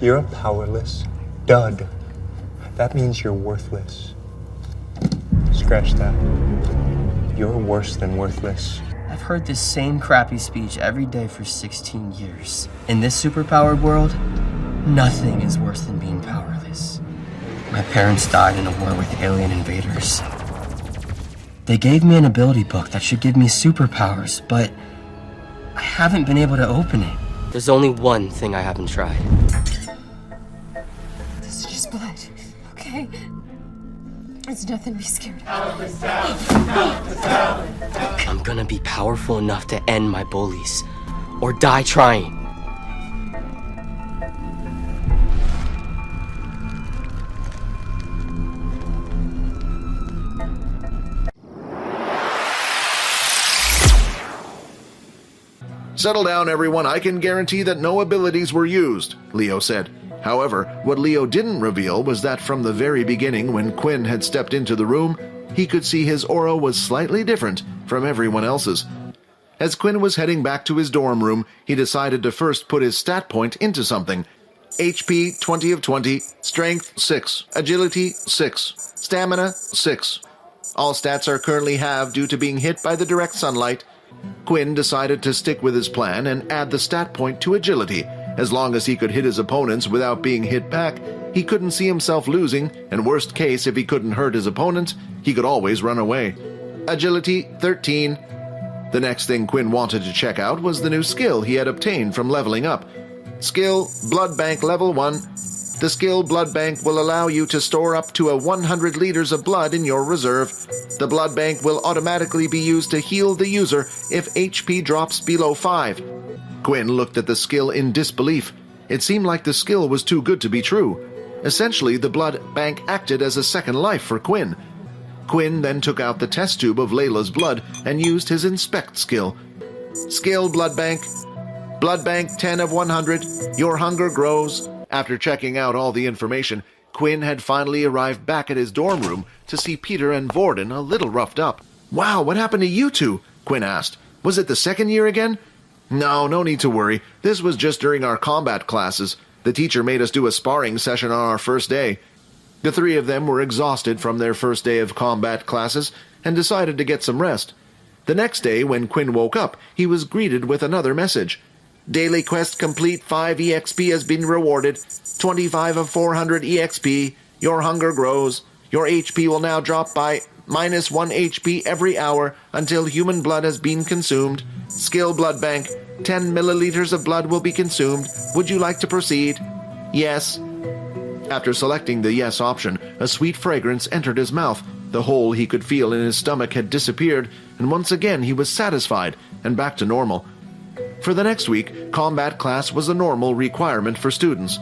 You're a powerless dud. That means you're worthless. Scratch that. You're worse than worthless. I've heard this same crappy speech every day for 16 years. In this superpowered world, nothing is worse than being powerless. My parents died in a war with alien invaders. They gave me an ability book that should give me superpowers, but I haven't been able to open it. There's only one thing I haven't tried. This is just blood, okay? It's nothing to be scared of. I'm gonna be powerful enough to end my bullies, or die trying. "Settle down, everyone. I can guarantee that no abilities were used," Leo said. However, what Leo didn't reveal was that from the very beginning, when Quinn had stepped into the room, he could see his aura was slightly different from everyone else's. As Quinn was heading back to his dorm room, he decided to first put his stat point into something. HP 20 of 20, Strength 6, Agility 6, Stamina 6. All stats are currently halved due to being hit by the direct sunlight. Quinn decided to stick with his plan and add the stat point to Agility. As long as he could hit his opponents without being hit back, he couldn't see himself losing, and worst case, if he couldn't hurt his opponent, he could always run away. Agility 13. The next thing Quinn wanted to check out was the new skill he had obtained from leveling up. Skill Blood Bank Level 1. The skill Blood Bank will allow you to store up to 100 liters of blood in your reserve. The blood bank will automatically be used to heal the user if HP drops below 5. Quinn looked at the skill in disbelief. It seemed like the skill was too good to be true. Essentially, the blood bank acted as a second life for Quinn. Quinn then took out the test tube of Layla's blood and used his inspect skill. Skill Blood Bank. Blood Bank 10 of 100. Your hunger grows. After checking out all the information, Quinn had finally arrived back at his dorm room to see Peter and Vorden a little roughed up. "Wow, what happened to you two?" Quinn asked. "Was it the second year again?" No need to worry. This was just during our combat classes. The teacher made us do a sparring session on our first day. The three of them were exhausted from their first day of combat classes and decided to get some rest. The next day, when Quinn woke up, he was greeted with another message. "Daily quest complete, 5 EXP has been rewarded. 25 of 400 EXP. Your hunger grows. Your HP will now drop by -1 HP every hour until human blood has been consumed. Skill Blood Bank. 10 milliliters of blood will be consumed. Would you like to proceed?" "Yes." After selecting the yes option, a sweet fragrance entered his mouth. The hole he could feel in his stomach had disappeared, and once again he was satisfied and back to normal. For the next week, combat class was a normal requirement for students.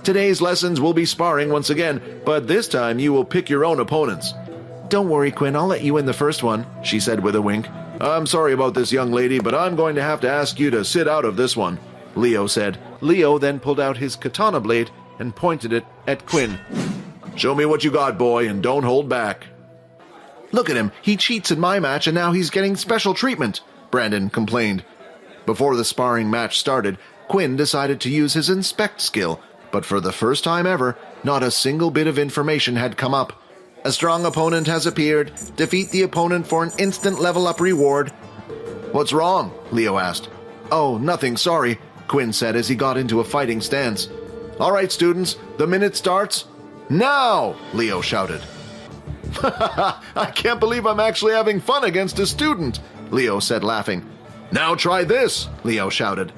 "Today's lessons will be sparring once again, but this time you will pick your own opponents." "Don't worry, Quinn, I'll let you in the first one," she said with a wink. "I'm sorry about this, young lady, but I'm going to have to ask you to sit out of this one," Leo said. Leo then pulled out his katana blade and pointed it at Quinn. "Show me what you got, boy, and don't hold back." "Look at him, he cheats in my match and now he's getting special treatment," Brandon complained. Before the sparring match started, Quinn decided to use his inspect skill, but for the first time ever, not a single bit of information had come up. "A strong opponent has appeared. Defeat the opponent for an instant level-up reward." "What's wrong?" Leo asked. "Oh, nothing, sorry," Quinn said as he got into a fighting stance. "All right, students, the minute starts now!" Leo shouted. "I can't believe I'm actually having fun against a student," Leo said, laughing. "Now try this," Leo shouted.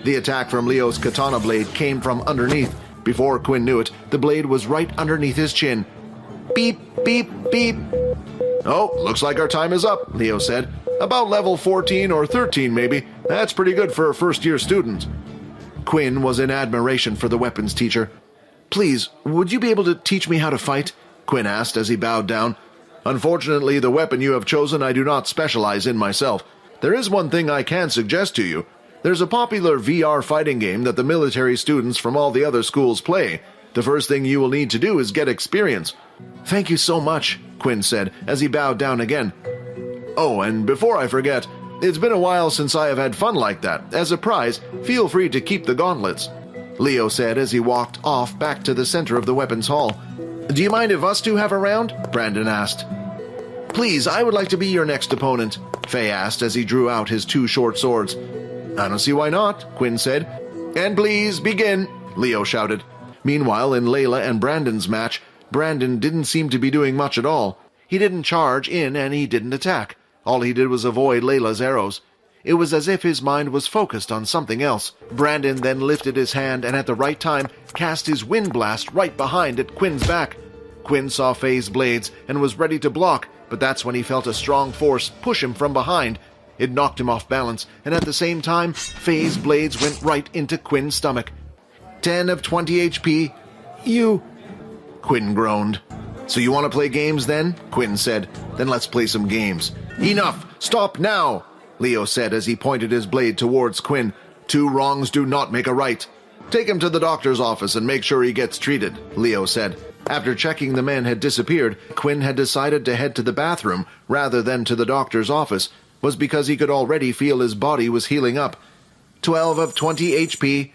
The attack from Leo's katana blade came from underneath. Before Quinn knew it, the blade was right underneath his chin. Beep, beep, beep. "Oh, looks like our time is up," Leo said. "About level 14 or 13 maybe. That's pretty good for a first-year student." Quinn was in admiration for the weapons teacher. "Please, would you be able to teach me how to fight?" Quinn asked as he bowed down. "Unfortunately, the weapon you have chosen I do not specialize in myself. There is one thing I can suggest to you. There's a popular VR fighting game that the military students from all the other schools play. The first thing you will need to do is get experience." "Thank you so much," Quinn said as he bowed down again. "Oh, and before I forget, it's been a while since I have had fun like that. As a prize, feel free to keep the gauntlets." Leo said as he walked off back to the center of the weapons hall. Do you mind if us two have a round? Brandon asked. Please, I would like to be your next opponent, Faye asked as he drew out his two short swords. I don't see why not, Quinn said. And please, begin, Leo shouted. Meanwhile, in Layla and Brandon's match, Brandon didn't seem to be doing much at all. He didn't charge in and he didn't attack. All he did was avoid Layla's arrows. It was as if his mind was focused on something else. Brandon then lifted his hand and at the right time cast his wind blast right behind at Quinn's back. Quinn saw Faye's blades and was ready to block, but that's when he felt a strong force push him from behind. It knocked him off balance, and at the same time, Faye's blades went right into Quinn's stomach. 10 of 20 HP. You... Quinn groaned. So you want to play games then? Quinn said. Then let's play some games. Enough! Stop now! Leo said as he pointed his blade towards Quinn. 2 wrongs do not make a right. Take him to the doctor's office and make sure he gets treated, Leo said. After checking the men had disappeared, Quinn had decided to head to the bathroom rather than to the doctor's office. Was because he could already feel his body was healing up. 12 of 20 HP.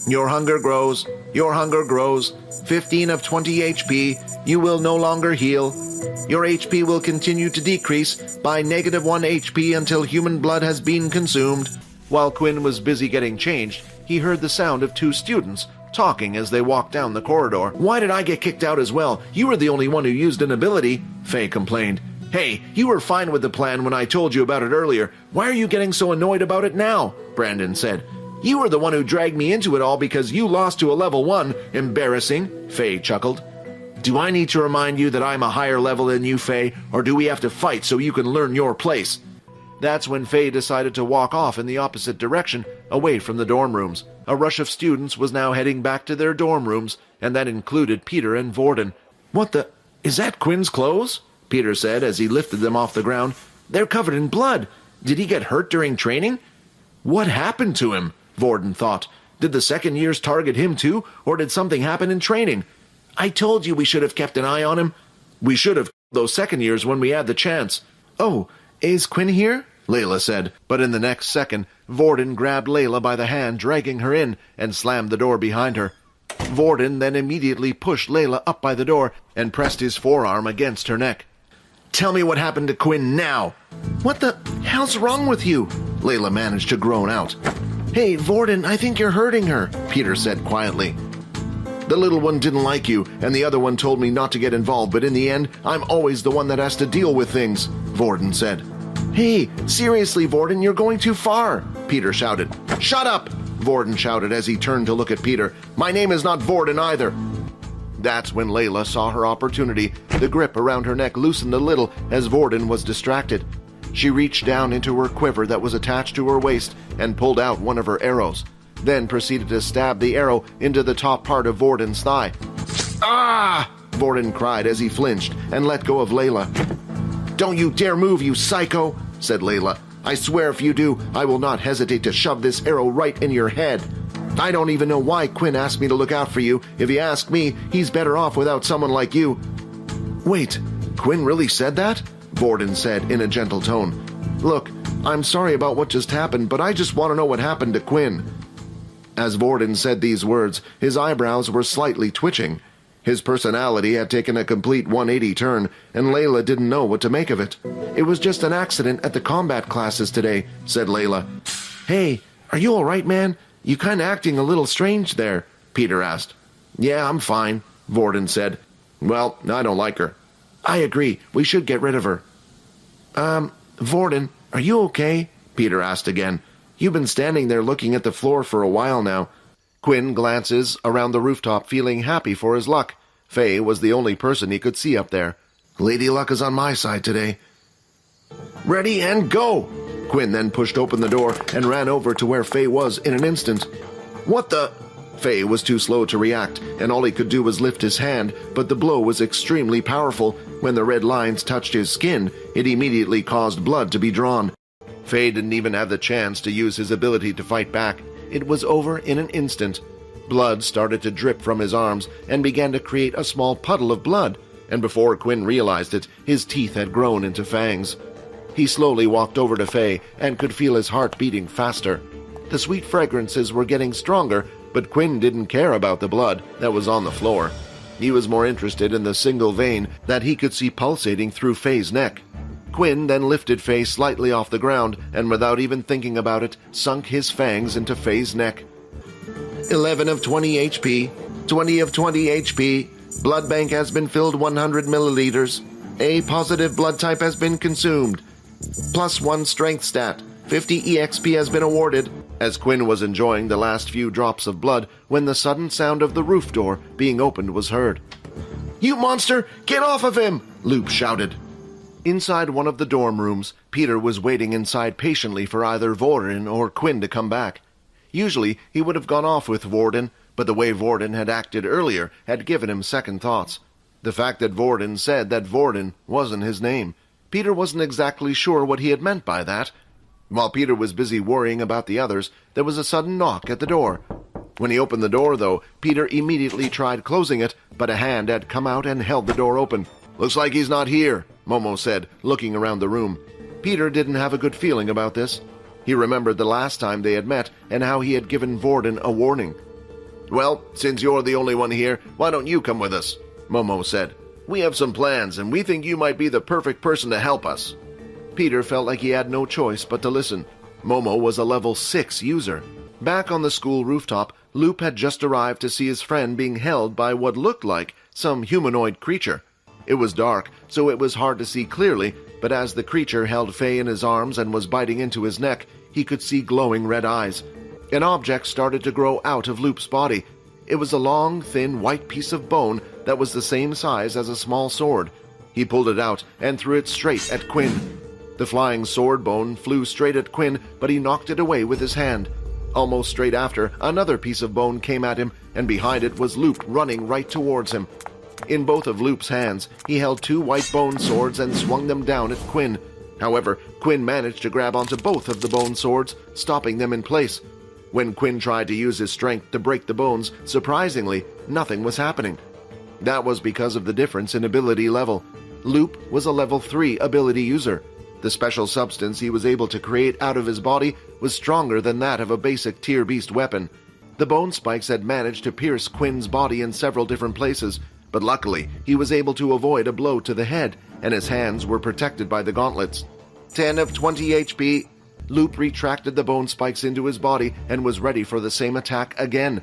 Your hunger grows. Your hunger grows. 15 of 20 HP. You will no longer heal. Your HP will continue to decrease by -1 HP until human blood has been consumed. While Quinn was busy getting changed, he heard the sound of 2 students talking as they walked down the corridor. Why did I get kicked out as well? You were the only one who used an ability, Faye complained. Hey, you were fine with the plan when I told you about it earlier. Why are you getting so annoyed about it now? Brandon said. You were the one who dragged me into it all because you lost to a level 1. Embarrassing, Faye chuckled. Do I need to remind you that I'm a higher level than you, Faye, or do we have to fight so you can learn your place? That's when Faye decided to walk off in the opposite direction, away from the dorm rooms. A rush of students was now heading back to their dorm rooms, and that included Peter and Vorden. What the... Is that Quinn's clothes? Peter said as he lifted them off the ground. They're covered in blood. Did he get hurt during training? What happened to him? Vorden thought. Did the second years target him too, or did something happen in training? I told you we should have kept an eye on him. We should have those second years when we had the chance. Oh, is Quinn here? Layla said, but in the next second, Vorden grabbed Layla by the hand, dragging her in, and slammed the door behind her. Vorden then immediately pushed Layla up by the door and pressed his forearm against her neck. Tell me what happened to Quinn now. What the hell's wrong with you? Layla managed to groan out. Hey, Vorden, I think you're hurting her, Peter said quietly. The little one didn't like you, and the other one told me not to get involved, but in the end, I'm always the one that has to deal with things, Vorden said. Hey, seriously, Vorden, you're going too far, Peter shouted. Shut up, Vorden shouted as he turned to look at Peter. My name is not Vorden either. That's when Layla saw her opportunity. The grip around her neck loosened a little as Vorden was distracted. She reached down into her quiver that was attached to her waist and pulled out one of her arrows, then proceeded to stab the arrow into the top part of Vorden's thigh. Ah! Vorden cried as he flinched and let go of Layla. Don't you dare move, you psycho, said Layla. I swear if you do, I will not hesitate to shove this arrow right in your head. I don't even know why Quinn asked me to look out for you. If you ask me, he's better off without someone like you. Wait, Quinn really said that? Vorden said in a gentle tone. Look, I'm sorry about what just happened, but I just want to know what happened to Quinn. As Vorden said these words, his eyebrows were slightly twitching. His personality had taken a complete 180 turn, and Layla didn't know what to make of it. It was just an accident at the combat classes today, said Layla. Hey, are you all right, man? You kind of acting a little strange there, Peter asked. Yeah, I'm fine, Vorden said. Well, I don't like her. I agree. We should get rid of her. Vorden, are you okay? Peter asked again. You've been standing there looking at the floor for a while now. Quinn glances around the rooftop feeling happy for his luck. Faye was the only person he could see up there. Lady Luck is on my side today. Ready and go! Quinn then pushed open the door and ran over to where Faye was in an instant. What the... Faye was too slow to react, and all he could do was lift his hand, but the blow was extremely powerful. When the red lines touched his skin, it immediately caused blood to be drawn. Faye didn't even have the chance to use his ability to fight back. It was over in an instant. Blood started to drip from his arms and began to create a small puddle of blood, and before Quinn realized it, his teeth had grown into fangs. He slowly walked over to Faye and could feel his heart beating faster. The sweet fragrances were getting stronger, But Quinn didn't care about the blood that was on the floor. He was more interested in the single vein that he could see pulsating through Faye's neck. Quinn then lifted Faye slightly off the ground and, without even thinking about it, sunk his fangs into Faye's neck. 11 of 20 HP, 20 of 20 HP, blood bank has been filled 100 milliliters. A positive blood type has been consumed. +1 strength stat, 50 EXP has been awarded. As Quinn was enjoying the last few drops of blood when the sudden sound of the roof door being opened was heard. "You monster, get off of him!" Loop shouted. Inside one of the dorm rooms, Peter was waiting inside patiently for either Vorden or Quinn to come back. Usually, he would have gone off with Vorden, but the way Vorden had acted earlier had given him second thoughts. The fact that Vorden said that Vorden wasn't his name. Peter wasn't exactly sure what he had meant by that. While Peter was busy worrying about the others, there was a sudden knock at the door. When he opened the door, though, Peter immediately tried closing it, but a hand had come out and held the door open. "Looks like he's not here," Momo said, looking around the room. Peter didn't have a good feeling about this. He remembered the last time they had met and how he had given Vorden a warning. "Well, since you're the only one here, why don't you come with us?" Momo said. "We have some plans, and we think you might be the perfect person to help us." Peter felt like he had no choice but to listen. Momo was a level 6 user. Back on the school rooftop, Loop had just arrived to see his friend being held by what looked like some humanoid creature. It was dark, so it was hard to see clearly, but as the creature held Faye in his arms and was biting into his neck, he could see glowing red eyes. An object started to grow out of Loop's body. It was a long, thin, white piece of bone that was the same size as a small sword. He pulled it out and threw it straight at Quinn. The flying sword bone flew straight at Quinn, but he knocked it away with his hand. Almost straight after, another piece of bone came at him, and behind it was Loop running right towards him. In both of Loop's hands, he held 2 white bone swords and swung them down at Quinn. However, Quinn managed to grab onto both of the bone swords, stopping them in place. When Quinn tried to use his strength to break the bones, surprisingly, nothing was happening. That was because of the difference in ability level. Loop was a level 3 ability user. The special substance he was able to create out of his body was stronger than that of a basic tier beast weapon. The bone spikes had managed to pierce Quinn's body in several different places, but luckily he was able to avoid a blow to the head, and his hands were protected by the gauntlets. 10 of 20 HP. Loop retracted the bone spikes into his body and was ready for the same attack again.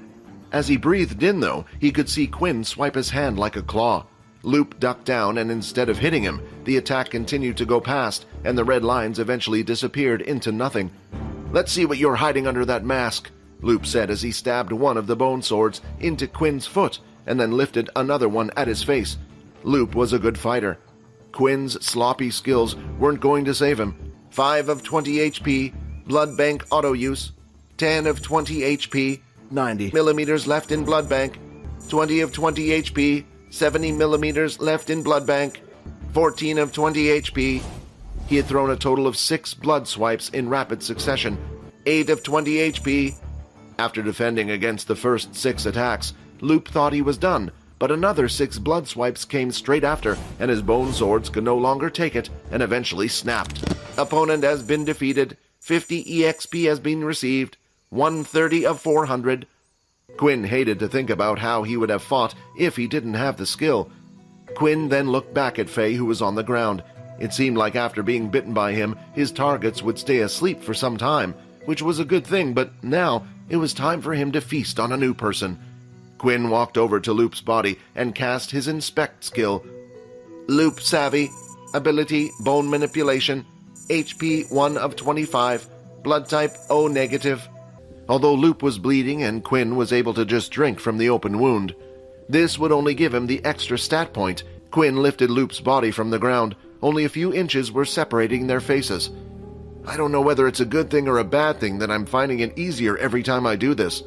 As he breathed in, though, he could see Quinn swipe his hand like a claw. Loop ducked down, and instead of hitting him, the attack continued to go past, and the red lines eventually disappeared into nothing. "Let's see what you're hiding under that mask," Loop said as he stabbed one of the bone swords into Quinn's foot and then lifted another one at his face. Loop was a good fighter. Quinn's sloppy skills weren't going to save him. 5 of 20 HP, blood bank auto use. 10 of 20 HP, 90 millimeters left in blood bank. 20 of 20 HP, 70 millimeters left in blood bank. 14 of 20 HP. He had thrown a total of 6 blood swipes in rapid succession. 8 of 20 HP. After defending against the first 6 attacks, Loop thought he was done, but another 6 blood swipes came straight after, and his bone swords could no longer take it and eventually snapped. Opponent has been defeated. 50 EXP has been received. 130 of 400. Quinn hated to think about how he would have fought if he didn't have the skill. Quinn then looked back at Faye, who was on the ground. It seemed like after being bitten by him, his targets would stay asleep for some time, which was a good thing, but now it was time for him to feast on a new person. Quinn walked over to Loop's body and cast his inspect skill. Loop savvy, ability bone manipulation, HP 1 of 25, blood type O negative. Although Loop was bleeding and Quinn was able to just drink from the open wound. This would only give him the extra stat point. Quinn lifted Loop's body from the ground. Only a few inches were separating their faces. I don't know whether it's a good thing or a bad thing that I'm finding it easier every time I do this.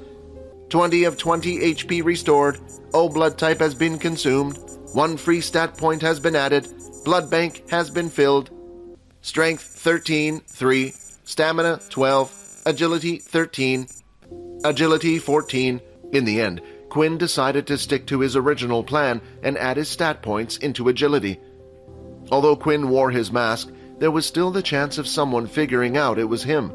20 of 20 HP restored. O blood type has been consumed. 1 free stat point has been added. Blood bank has been filled. Strength 13, 3. Stamina 12. Agility 13. Agility 14. In the end, Quinn decided to stick to his original plan and add his stat points into agility. Although Quinn wore his mask, there was still the chance of someone figuring out it was him.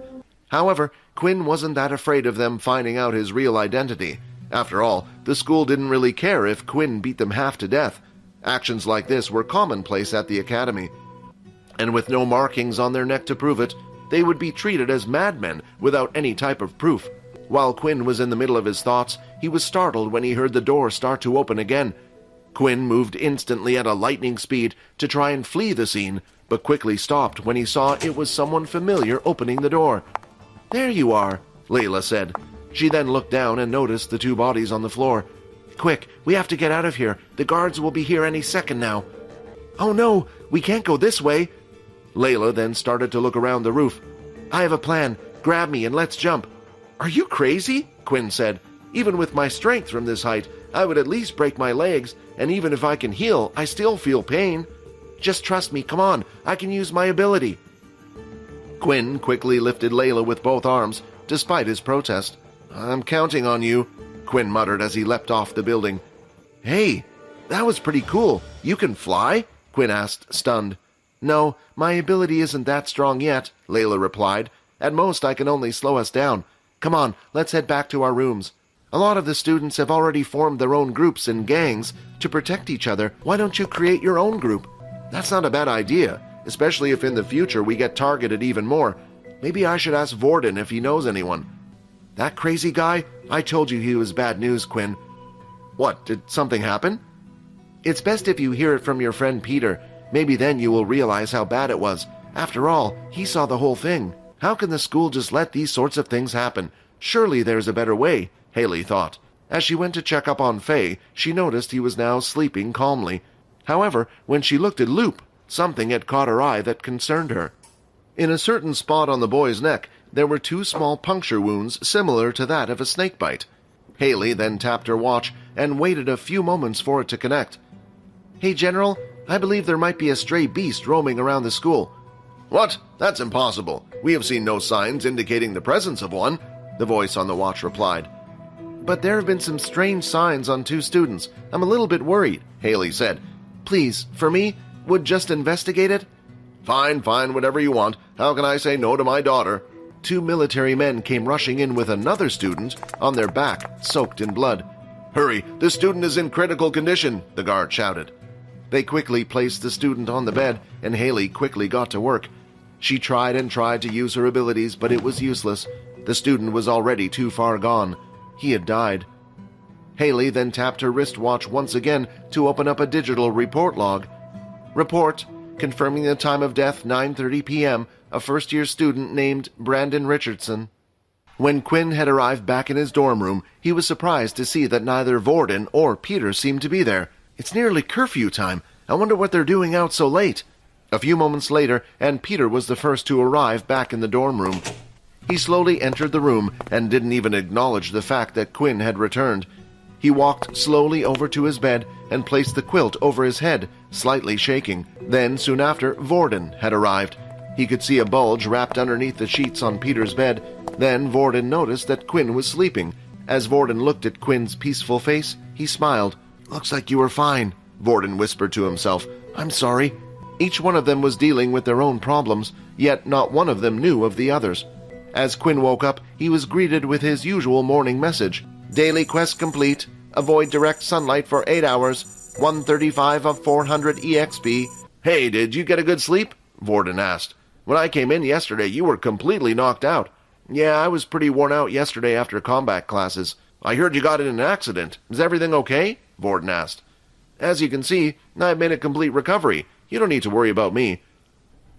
However, Quinn wasn't that afraid of them finding out his real identity. After all, the school didn't really care if Quinn beat them half to death. Actions like this were commonplace at the academy. And with no markings on their neck to prove it, they would be treated as madmen without any type of proof. While Quinn was in the middle of his thoughts, he was startled when he heard the door start to open again. Quinn moved instantly at a lightning speed to try and flee the scene, but quickly stopped when he saw it was someone familiar opening the door. "There you are," Layla said. She then looked down and noticed the two bodies on the floor. "Quick, we have to get out of here. The guards will be here any second now." "Oh no, we can't go this way." Layla then started to look around the roof. "I have a plan. Grab me and let's jump." "Are you crazy?" Quinn said. "Even with my strength from this height, I would at least break my legs, and even if I can heal, I still feel pain. Just trust me, come on, I can use my ability." Quinn quickly lifted Layla with both arms, despite his protest. "I'm counting on you," Quinn muttered as he leapt off the building. "Hey, that was pretty cool. You can fly?" Quinn asked, stunned. "No, my ability isn't that strong yet," Layla replied. "At most, I can only slow us down. Come on, let's head back to our rooms. A lot of the students have already formed their own groups and gangs to protect each other. Why don't you create your own group? That's not a bad idea, especially if in the future we get targeted even more. Maybe I should ask Vorden if he knows anyone." "That crazy guy? I told you he was bad news, Quinn." "What, did something happen?" "It's best if you hear it from your friend Peter. Maybe then you will realize how bad it was. After all, he saw the whole thing. How can the school just let these sorts of things happen? Surely there's a better way," Haley thought. As she went to check up on Faye, she noticed he was now sleeping calmly. However, when she looked at Loop, something had caught her eye that concerned her. In a certain spot on the boy's neck, there were two small puncture wounds similar to that of a snake bite. Haley then tapped her watch and waited a few moments for it to connect. "Hey, General, I believe there might be a stray beast roaming around the school." "What? That's impossible. We have seen no signs indicating the presence of one," the voice on the watch replied. "But there have been some strange signs on two students. I'm a little bit worried," Haley said. "Please, for me, would just investigate it?" Fine, whatever you want. How can I say no to my daughter?" Two military men came rushing in with another student on their back, soaked in blood. "Hurry, the student is in critical condition," the guard shouted. They quickly placed the student on the bed, and Haley quickly got to work. She tried and tried to use her abilities, but it was useless. The student was already too far gone. He had died. Haley then tapped her wristwatch once again to open up a digital report log. Report, confirming the time of death 9:30 p.m., a first-year student named Brandon Richardson. When Quinn had arrived back in his dorm room, he was surprised to see that neither Vorden or Peter seemed to be there. "It's nearly curfew time. I wonder what they're doing out so late." A few moments later, and Peter was the first to arrive back in the dorm room. He slowly entered the room and didn't even acknowledge the fact that Quinn had returned. He walked slowly over to his bed and placed the quilt over his head, slightly shaking. Then, soon after, Vorden had arrived. He could see a bulge wrapped underneath the sheets on Peter's bed. Then Vorden noticed that Quinn was sleeping. As Vorden looked at Quinn's peaceful face, he smiled. "Looks like you were fine," Vorden whispered to himself. "I'm sorry." Each one of them was dealing with their own problems, yet not one of them knew of the others. As Quinn woke up, he was greeted with his usual morning message. "Daily quest complete. Avoid direct sunlight for 8 hours. 135 of 400 EXP. "Hey, did you get a good sleep?" Vorden asked. "When I came in yesterday, you were completely knocked out." "Yeah, I was pretty worn out yesterday after combat classes." "I heard you got in an accident. Is everything okay?" Vorden asked. "As you can see, I've made a complete recovery. You don't need to worry about me."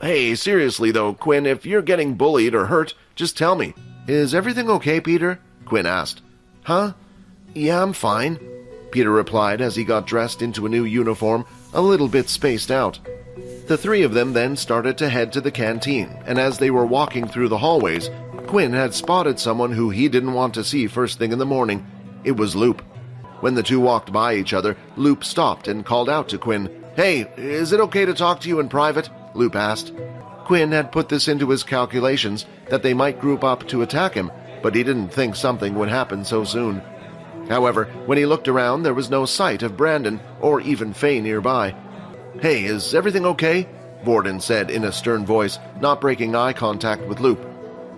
"Hey, seriously though, Quinn, if you're getting bullied or hurt, just tell me." "Is everything okay, Peter?" Quinn asked. "Huh? Yeah, I'm fine," Peter replied as he got dressed into a new uniform, a little bit spaced out. The three of them then started to head to the canteen, and as they were walking through the hallways, Quinn had spotted someone who he didn't want to see first thing in the morning. It was Loop. When the two walked by each other, Loop stopped and called out to Quinn. "Hey, is it okay to talk to you in private?" Loop asked. Quinn had put this into his calculations that they might group up to attack him, but he didn't think something would happen so soon. However, when he looked around, there was no sight of Brandon or even Faye nearby. "Hey, is everything okay?" Vorden said in a stern voice, not breaking eye contact with Loop.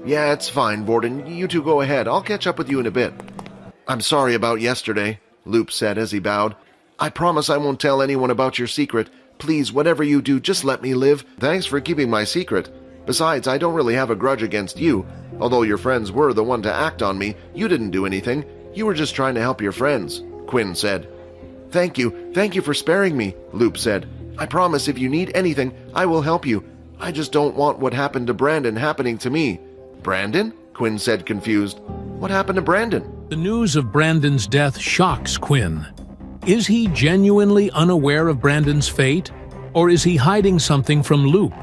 Yeah, it's fine, Vorden. You two go ahead. I'll catch up with you in a bit. I'm sorry about yesterday, Loop said as he bowed. I promise I won't tell anyone about your secret. Please, whatever you do, just let me live. Thanks for keeping my secret. Besides, I don't really have a grudge against you. Although your friends were the one to act on me, you didn't do anything. You were just trying to help your friends, Quinn said. Thank you for sparing me, Loop said. I promise if you need anything, I will help you. I just don't want what happened to Brandon happening to me. Brandon? Quinn said, confused. What happened to Brandon? The news of Brandon's death shocks Quinn. Is he genuinely unaware of Brandon's fate, or is he hiding something from Loop?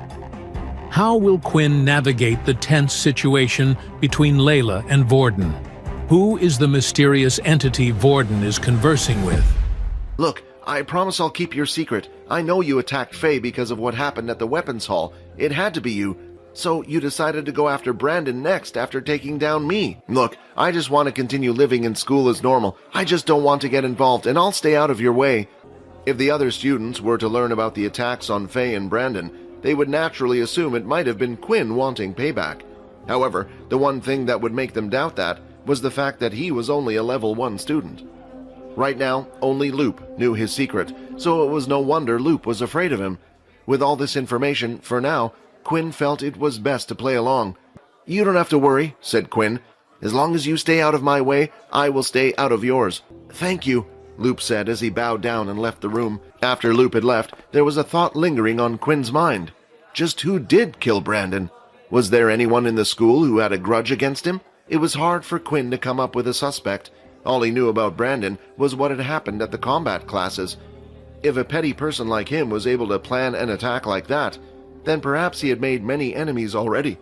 How will Quinn navigate the tense situation between Layla and Vorden? Who is the mysterious entity Vorden is conversing with? Look, I promise I'll keep your secret. I know you attacked Faye because of what happened at the weapons hall. It had to be you. So you decided to go after Brandon next after taking down me. Look, I just want to continue living in school as normal. I just don't want to get involved, and I'll stay out of your way. If the other students were to learn about the attacks on Faye and Brandon, they would naturally assume it might have been Quinn wanting payback. However, the one thing that would make them doubt that was the fact that he was only a level 1 student. Right now, only Loop knew his secret, so it was no wonder Loop was afraid of him. With all this information, for now, Quinn felt it was best to play along. You don't have to worry, said Quinn. As long as you stay out of my way, I will stay out of yours. Thank you, Loop said as he bowed down and left the room. After Loop had left, there was a thought lingering on Quinn's mind. Just who did kill Brandon? Was there anyone in the school who had a grudge against him? It was hard for Quinn to come up with a suspect. All he knew about Brandon was what had happened at the combat classes. If a petty person like him was able to plan an attack like that, then perhaps he had made many enemies already.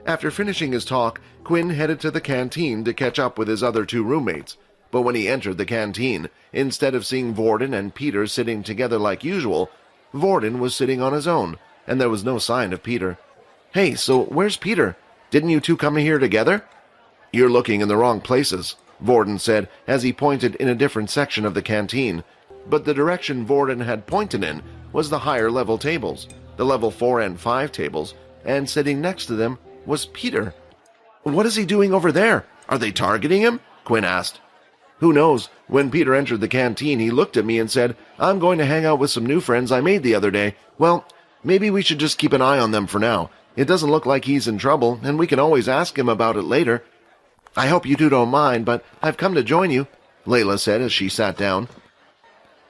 After finishing his talk, Quinn headed to the canteen to catch up with his other 2 roommates. But when he entered the canteen, instead of seeing Vorden and Peter sitting together like usual, Vorden was sitting on his own, and there was no sign of Peter. Hey, so where's Peter? Didn't you two come here together? You're looking in the wrong places, Vorden said as he pointed in a different section of the canteen. But the direction Vorden had pointed in was the higher level tables, the level 4 and 5 tables, and sitting next to them was Peter. What is he doing over there? Are they targeting him? Quinn asked. Who knows? When Peter entered the canteen, he looked at me and said, I'm going to hang out with some new friends I made the other day. Well, maybe we should just keep an eye on them for now. It doesn't look like he's in trouble, and we can always ask him about it later. I hope you two don't mind, but I've come to join you, Layla said as she sat down.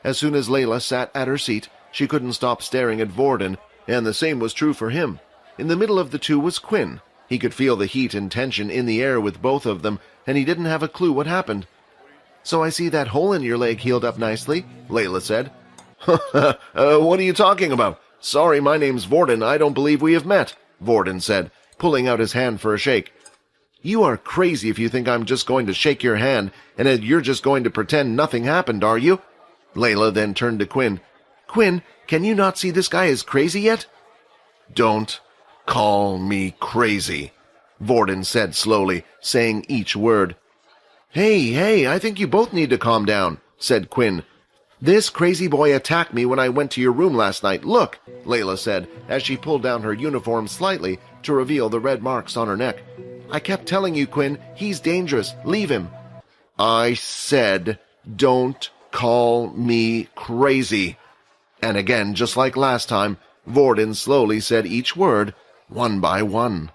As soon as Layla sat at her seat, she couldn't stop staring at Vorden, and the same was true for him. In the middle of the two was Quinn. He could feel the heat and tension in the air with both of them, and he didn't have a clue what happened. So I see that hole in your leg healed up nicely, Layla said. What are you talking about? Sorry, my name's Vorden. I don't believe we have met, Vorden said, pulling out his hand for a shake. You are crazy if you think I'm just going to shake your hand, and that you're just going to pretend nothing happened, are you? Layla then turned to Quinn. Quinn, can you not see this guy is crazy yet? Don't call me crazy, Vorden said slowly, saying each word. Hey, I think you both need to calm down, said Quinn. This crazy boy attacked me when I went to your room last night. Look, Layla said, as she pulled down her uniform slightly to reveal the red marks on her neck. I kept telling you, Quinn, he's dangerous. Leave him. I said, don't call me crazy. And again, just like last time, Vorden slowly said each word, one by one.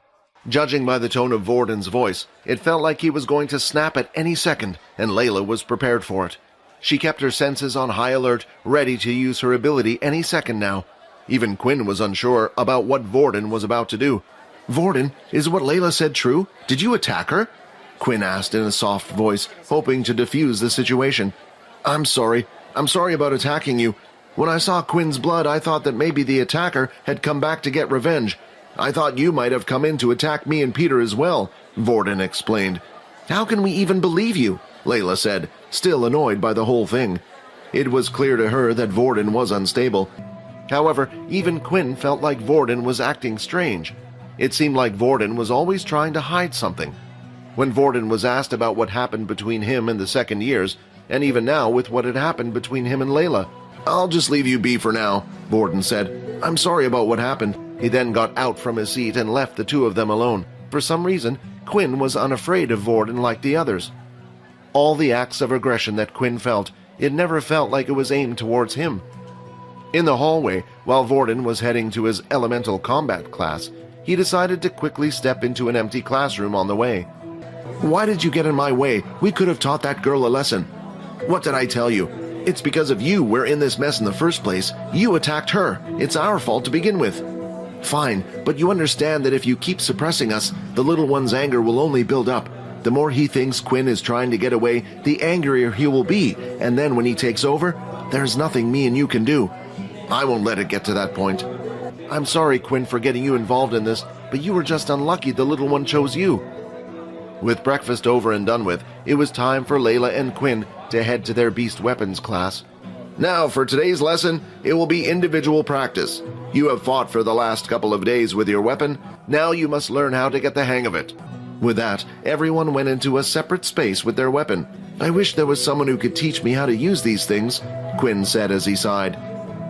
Judging by the tone of Vorden's voice, it felt like he was going to snap at any second, and Layla was prepared for it. She kept her senses on high alert, ready to use her ability any second now. Even Quinn was unsure about what Vorden was about to do. Vorden, is what Layla said true? Did you attack her? Quinn asked in a soft voice, hoping to defuse the situation. I'm sorry about attacking you. When I saw Quinn's blood, I thought that maybe the attacker had come back to get revenge. I thought you might have come in to attack me and Peter as well, Vorden explained. How can we even believe you? Layla said, still annoyed by the whole thing. It was clear to her that Vorden was unstable. However, even Quinn felt like Vorden was acting strange. It seemed like Vorden was always trying to hide something. When Vorden was asked about what happened between him and the second years, and even now with what had happened between him and Layla, I'll just leave you be for now, Vorden said. I'm sorry about what happened. He then got out from his seat and left the two of them alone. for some reason, Quinn was unafraid of Vorden like the others. All the acts of aggression that Quinn felt, it never felt like it was aimed towards him. In the hallway, while Vorden was heading to his elemental combat class, he decided to quickly step into an empty classroom on the way. "Why did you get in my way? We could have taught that girl a lesson." "What did I tell you? It's because of you we're in this mess in the first place. You attacked her. It's our fault to begin with." "Fine, but you understand that if you keep suppressing us, the little one's anger will only build up. The more he thinks Quinn is trying to get away, the angrier he will be, and then when he takes over, there's nothing me and you can do. I won't let it get to that point. I'm sorry, Quinn, for getting you involved in this, but you were just unlucky the little one chose you." With breakfast over and done with, it was time for Layla and Quinn to head to their beast weapons class. "Now, for today's lesson, it will be individual practice. You have fought for the last couple of days with your weapon. Now you must learn how to get the hang of it." With that, everyone went into a separate space with their weapon. "I wish there was someone who could teach me how to use these things," Quinn said as he sighed.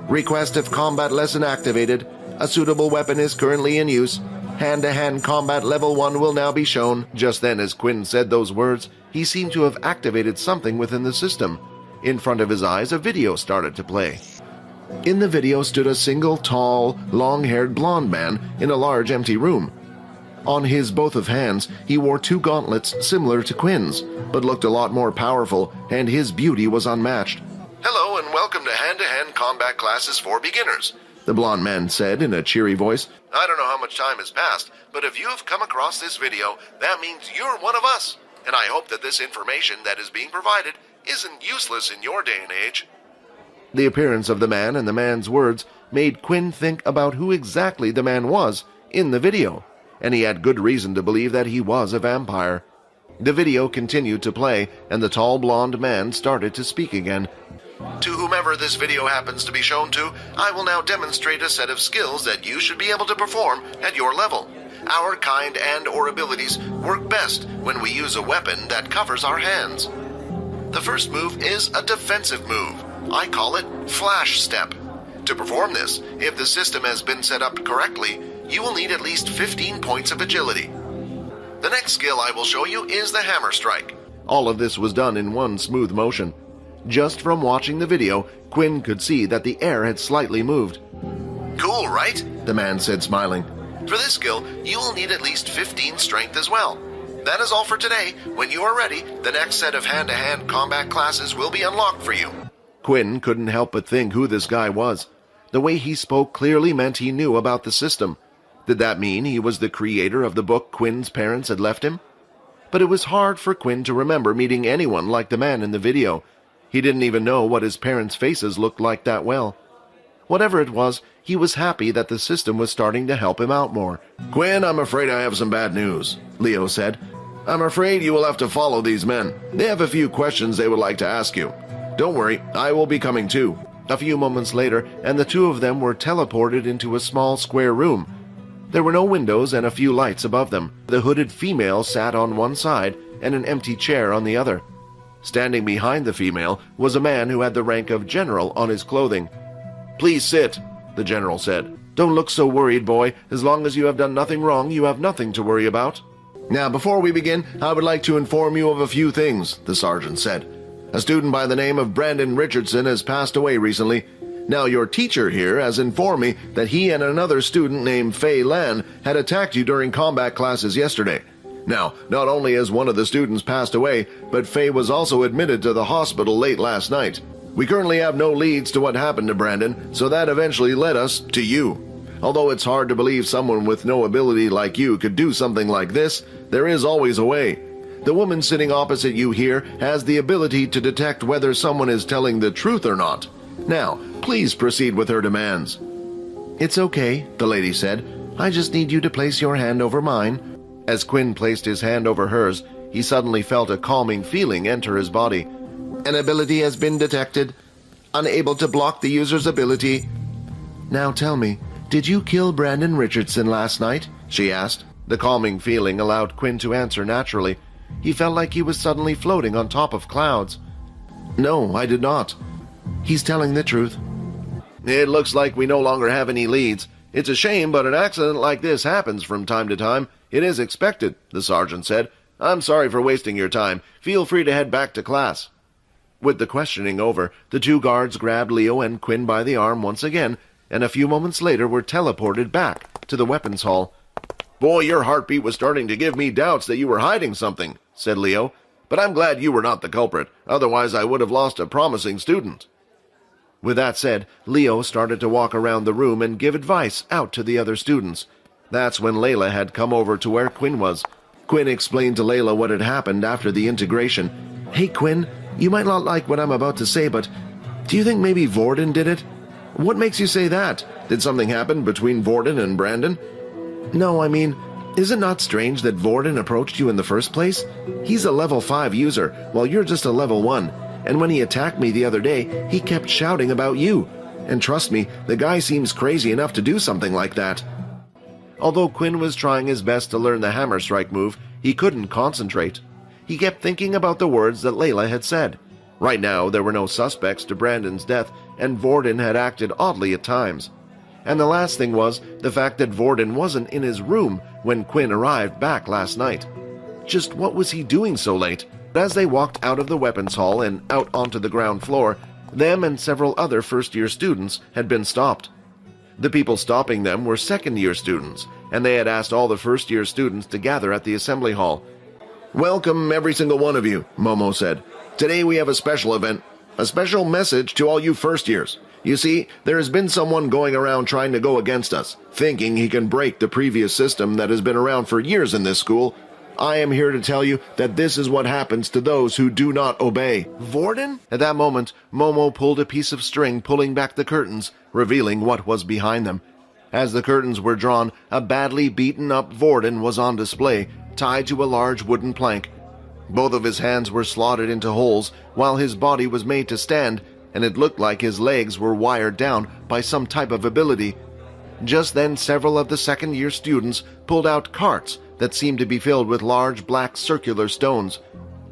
"Request of combat lesson activated. A suitable weapon is currently in use. Hand-to-hand combat level 1 will now be shown." Just then, as Quinn said those words, he seemed to have activated something within the system. In front of his eyes, a video started to play. In the video stood a single, tall, long-haired blonde man in a large empty room. On his both of hands, he wore 2 gauntlets similar to Quinn's, but looked a lot more powerful, and his beauty was unmatched. "Hello and welcome to hand-to-hand combat classes for beginners," the blonde man said in a cheery voice. "I don't know how much time has passed, but if you have come across this video, that means you're one of us, and I hope that this information that is being provided isn't useless in your day and age." The appearance of the man and the man's words made Quinn think about who exactly the man was in the video, and he had good reason to believe that he was a vampire. The video continued to play, and the tall blonde man started to speak again. "To whomever this video happens to be shown to, I will now demonstrate a set of skills that you should be able to perform at your level. Our kind and/or abilities work best when we use a weapon that covers our hands. The first move is a defensive move. I call it Flash Step. To perform this, if the system has been set up correctly, you will need at least 15 points of agility. The next skill I will show you is the Hammer Strike." All of this was done in one smooth motion. Just from watching the video, Quinn could see that the air had slightly moved. "Cool, right?" the man said, smiling. "For this skill, you will need at least 15 strength as well. That is all for today. When you are ready, the next set of hand-to-hand combat classes will be unlocked for you." Quinn couldn't help but think who this guy was. The way he spoke clearly meant he knew about the system. Did that mean he was the creator of the book Quinn's parents had left him? But it was hard for Quinn to remember meeting anyone like the man in the video. He didn't even know what his parents' faces looked like that well. Whatever it was, he was happy that the system was starting to help him out more. "Quinn, I'm afraid I have some bad news," Leo said. "I'm afraid you will have to follow these men. They have a few questions they would like to ask you. Don't worry, I will be coming too." A few moments later, and the two of them were teleported into a small square room. There were no windows and a few lights above them. The hooded female sat on one side and an empty chair on the other. Standing behind the female was a man who had the rank of general on his clothing. "Please sit," the general said. "Don't look so worried, boy. As long as you have done nothing wrong, you have nothing to worry about." "Now, before we begin, I would like to inform you of a few things," the sergeant said. "A student by the name of Brandon Richardson has passed away recently. Now, your teacher here has informed me that he and another student named Fei Lan had attacked you during combat classes yesterday. Now, not only has one of the students passed away, but Fei was also admitted to the hospital late last night. We currently have no leads to what happened to Brandon, so that eventually led us to you. Although it's hard to believe someone with no ability like you could do something like this, there is always a way. The woman sitting opposite you here has the ability to detect whether someone is telling the truth or not. Now, please proceed with her demands." "It's okay," the lady said. "I just need you to place your hand over mine." As Quinn placed his hand over hers, he suddenly felt a calming feeling enter his body. "An ability has been detected. Unable to block the user's ability." "Now tell me, did you kill Brandon Richardson last night?" she asked. The calming feeling allowed Quinn to answer naturally. He felt like he was suddenly floating on top of clouds. "No, I did not." "He's telling the truth." "It looks like we no longer have any leads. "It's a shame, but an accident like this happens from time to time. It is expected," the sergeant said. "I'm sorry for wasting your time. Feel free to head back to class." With the questioning over, the two guards grabbed Leo and Quinn by the arm once again, and a few moments later were teleported back to the weapons hall. "Boy, your heartbeat was starting to give me doubts that you were hiding something," said Leo. "But I'm glad you were not the culprit. Otherwise, I would have lost a promising student." With that said, Leo started to walk around the room and give advice out to the other students. That's when Layla had come over to where Quinn was. Quinn explained to Layla what had happened after the integration. "Hey, Quinn, you might not like what I'm about to say, but do you think maybe Vorden did it?" "What makes you say that? Did something happen between Vorden and Brandon?" "No, I mean, is it not strange that Vorden approached you in the first place? He's a level 5 user, while you're just a level 1. And when he attacked me the other day, he kept shouting about you. And trust me, the guy seems crazy enough to do something like that." Although Quinn was trying his best to learn the hammer strike move, he couldn't concentrate. He kept thinking about the words that Layla had said. Right now, there were no suspects to Brandon's death, and Vorden had acted oddly at times. And the last thing was the fact that Vorden wasn't in his room when Quinn arrived back last night. Just what was he doing so late? As they walked out of the weapons hall and out onto the ground floor, them and several other first-year students had been stopped. The people stopping them were second-year students, and they had asked all the first-year students to gather at the assembly hall. "Welcome, every single one of you," Momo said. "Today we have a special event, a special message to all you first-years. You see, there has been someone going around trying to go against us, thinking he can break the previous system that has been around for years in this school. I am here to tell you that this is what happens to those who do not obey." "Vorden?" At that moment, Momo pulled a piece of string, pulling back the curtains, revealing what was behind them. As the curtains were drawn, a badly beaten-up Vorden was on display, tied to a large wooden plank. Both of his hands were slotted into holes, while his body was made to stand, and it looked like his legs were wired down by some type of ability. Just then, several of the second-year students pulled out carts that seemed to be filled with large black circular stones.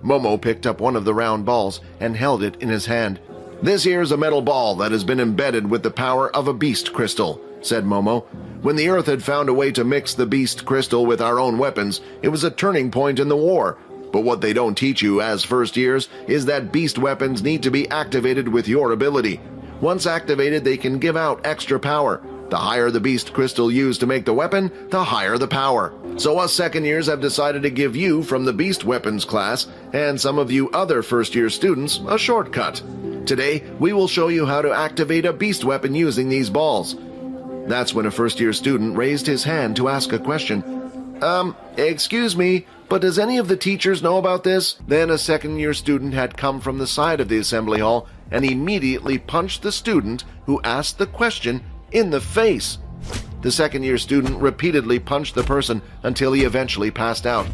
Momo picked up one of the round balls and held it in his hand. "This here's a metal ball that has been embedded with the power of a beast crystal," said Momo. "When the Earth had found a way to mix the beast crystal with our own weapons, it was a turning point in the war. But what they don't teach you as first years is that beast weapons need to be activated with your ability. Once activated, they can give out extra power. The higher the beast crystal used to make the weapon, the higher the power. So us second years have decided to give you from the beast weapons class and some of you other first year students a shortcut. Today, we will show you how to activate a beast weapon using these balls." That's when a first year student raised his hand to ask a question. Excuse me, but does any of the teachers know about this?" Then a second-year student had come from the side of the assembly hall and immediately punched the student who asked the question in the face. The second-year student repeatedly punched the person until he eventually passed out.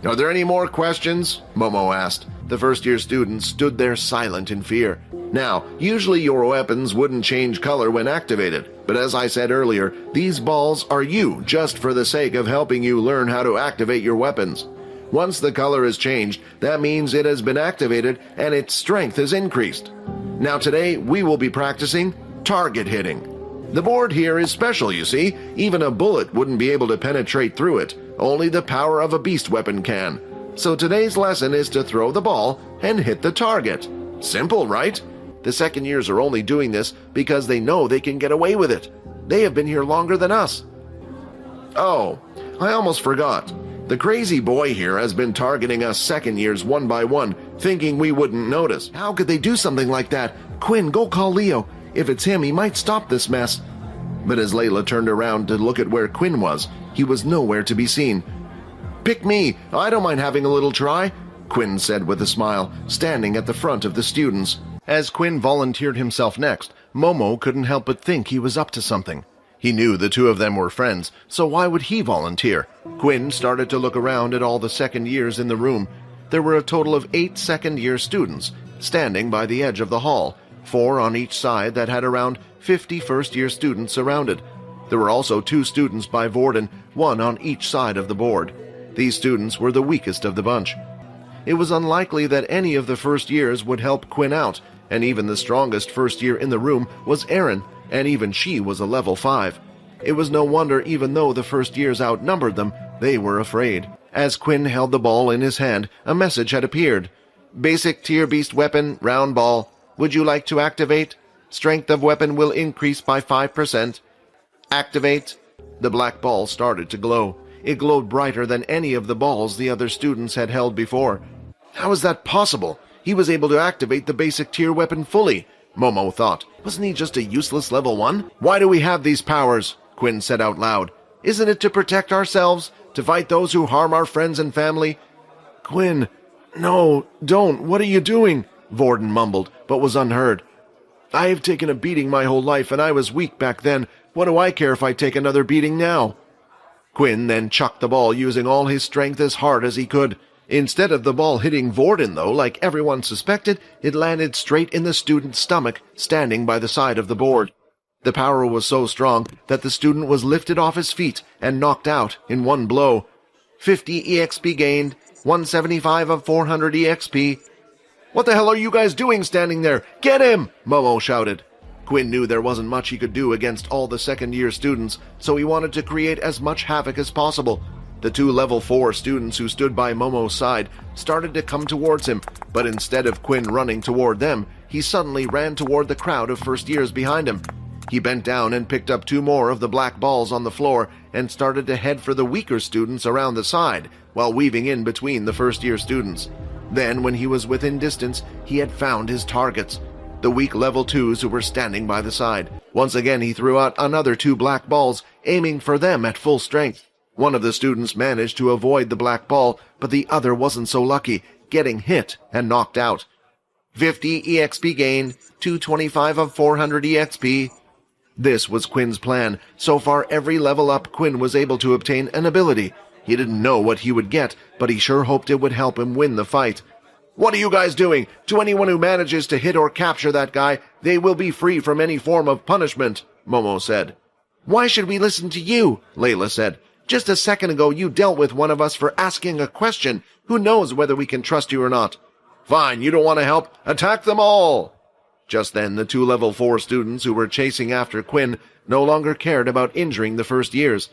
"Are there any more questions?" Momo asked. The first-year student stood there silent in fear. Now, usually your weapons wouldn't change color when activated, but as I said earlier, these balls are you just for the sake of helping you learn how to activate your weapons. Once the color is changed, that means it has been activated and its strength is increased. Now today, we will be practicing target hitting. The board here is special, you see. Even a bullet wouldn't be able to penetrate through it. Only the power of a beast weapon can. So today's lesson is to throw the ball and hit the target. Simple, right? The second years are only doing this because they know they can get away with it. They have been here longer than us. Oh, I almost forgot. The crazy boy here has been targeting us second years one by one, thinking we wouldn't notice. How could they do something like that? Quinn, go call Leo. If it's him, he might stop this mess. But as Layla turned around to look at where Quinn was, he was nowhere to be seen. "Pick me. I don't mind having a little try," Quinn said with a smile, standing at the front of the students. As Quinn volunteered himself next, Momo couldn't help but think he was up to something. He knew the two of them were friends, so why would he volunteer? Quinn started to look around at all the second years in the room. There were a total of 8 second-year students, standing by the edge of the hall, 4 on each side that had around 50 first-year students surrounded. There were also 2 students by Vorden, 1 on each side of the board. These students were the weakest of the bunch. It was unlikely that any of the first years would help Quinn out, and even the strongest first year in the room was Erin, and even she was a level 5. It was no wonder, even though the first years outnumbered them, they were afraid. As Quinn held the ball in his hand, a message had appeared. Basic tier beast weapon, round ball. Would you like to activate? Strength of weapon will increase by 5%. Activate. The black ball started to glow. It glowed brighter than any of the balls the other students had held before. How is that possible? He was able to activate the basic tier weapon fully, Momo thought. Wasn't he just a useless level 1? Why do we have these powers? Quinn said out loud. Isn't it to protect ourselves? To fight those who harm our friends and family? Quinn, no, don't. What are you doing? Vorden mumbled, but was unheard. I have taken a beating my whole life, and I was weak back then. What do I care if I take another beating now? Quinn then chucked the ball, using all his strength as hard as he could. Instead of the ball hitting Vorden, though, like everyone suspected, it landed straight in the student's stomach, standing by the side of the board. The power was so strong that the student was lifted off his feet and knocked out in one blow. 50 EXP gained, 175 of 400 EXP. What the hell are you guys doing standing there? Get him! Momo shouted. Quinn knew there wasn't much he could do against all the second-year students, so he wanted to create as much havoc as possible. The 2 level 4 students who stood by Momo's side started to come towards him, but instead of Quinn running toward them, he suddenly ran toward the crowd of first years behind him. He bent down and picked up 2 more of the black balls on the floor and started to head for the weaker students around the side, while weaving in between the first-year students. Then, when he was within distance, he had found his targets, the weak level 2s who were standing by the side. Once again he threw out another 2 black balls, aiming for them at full strength. One of the students managed to avoid the black ball, but the other wasn't so lucky, getting hit and knocked out. 50 EXP gained, 225 of 400 EXP. This was Quinn's plan. So far, every level up, Quinn was able to obtain an ability. He didn't know what he would get, but he sure hoped it would help him win the fight. What are you guys doing? To anyone who manages to hit or capture that guy, they will be free from any form of punishment, Momo said. Why should we listen to you? Layla said. Just a second ago you dealt with one of us for asking a question. Who knows whether we can trust you or not? Fine, you don't want to help? Attack them all! Just then, the 2 level 4 students who were chasing after Quinn no longer cared about injuring the first years.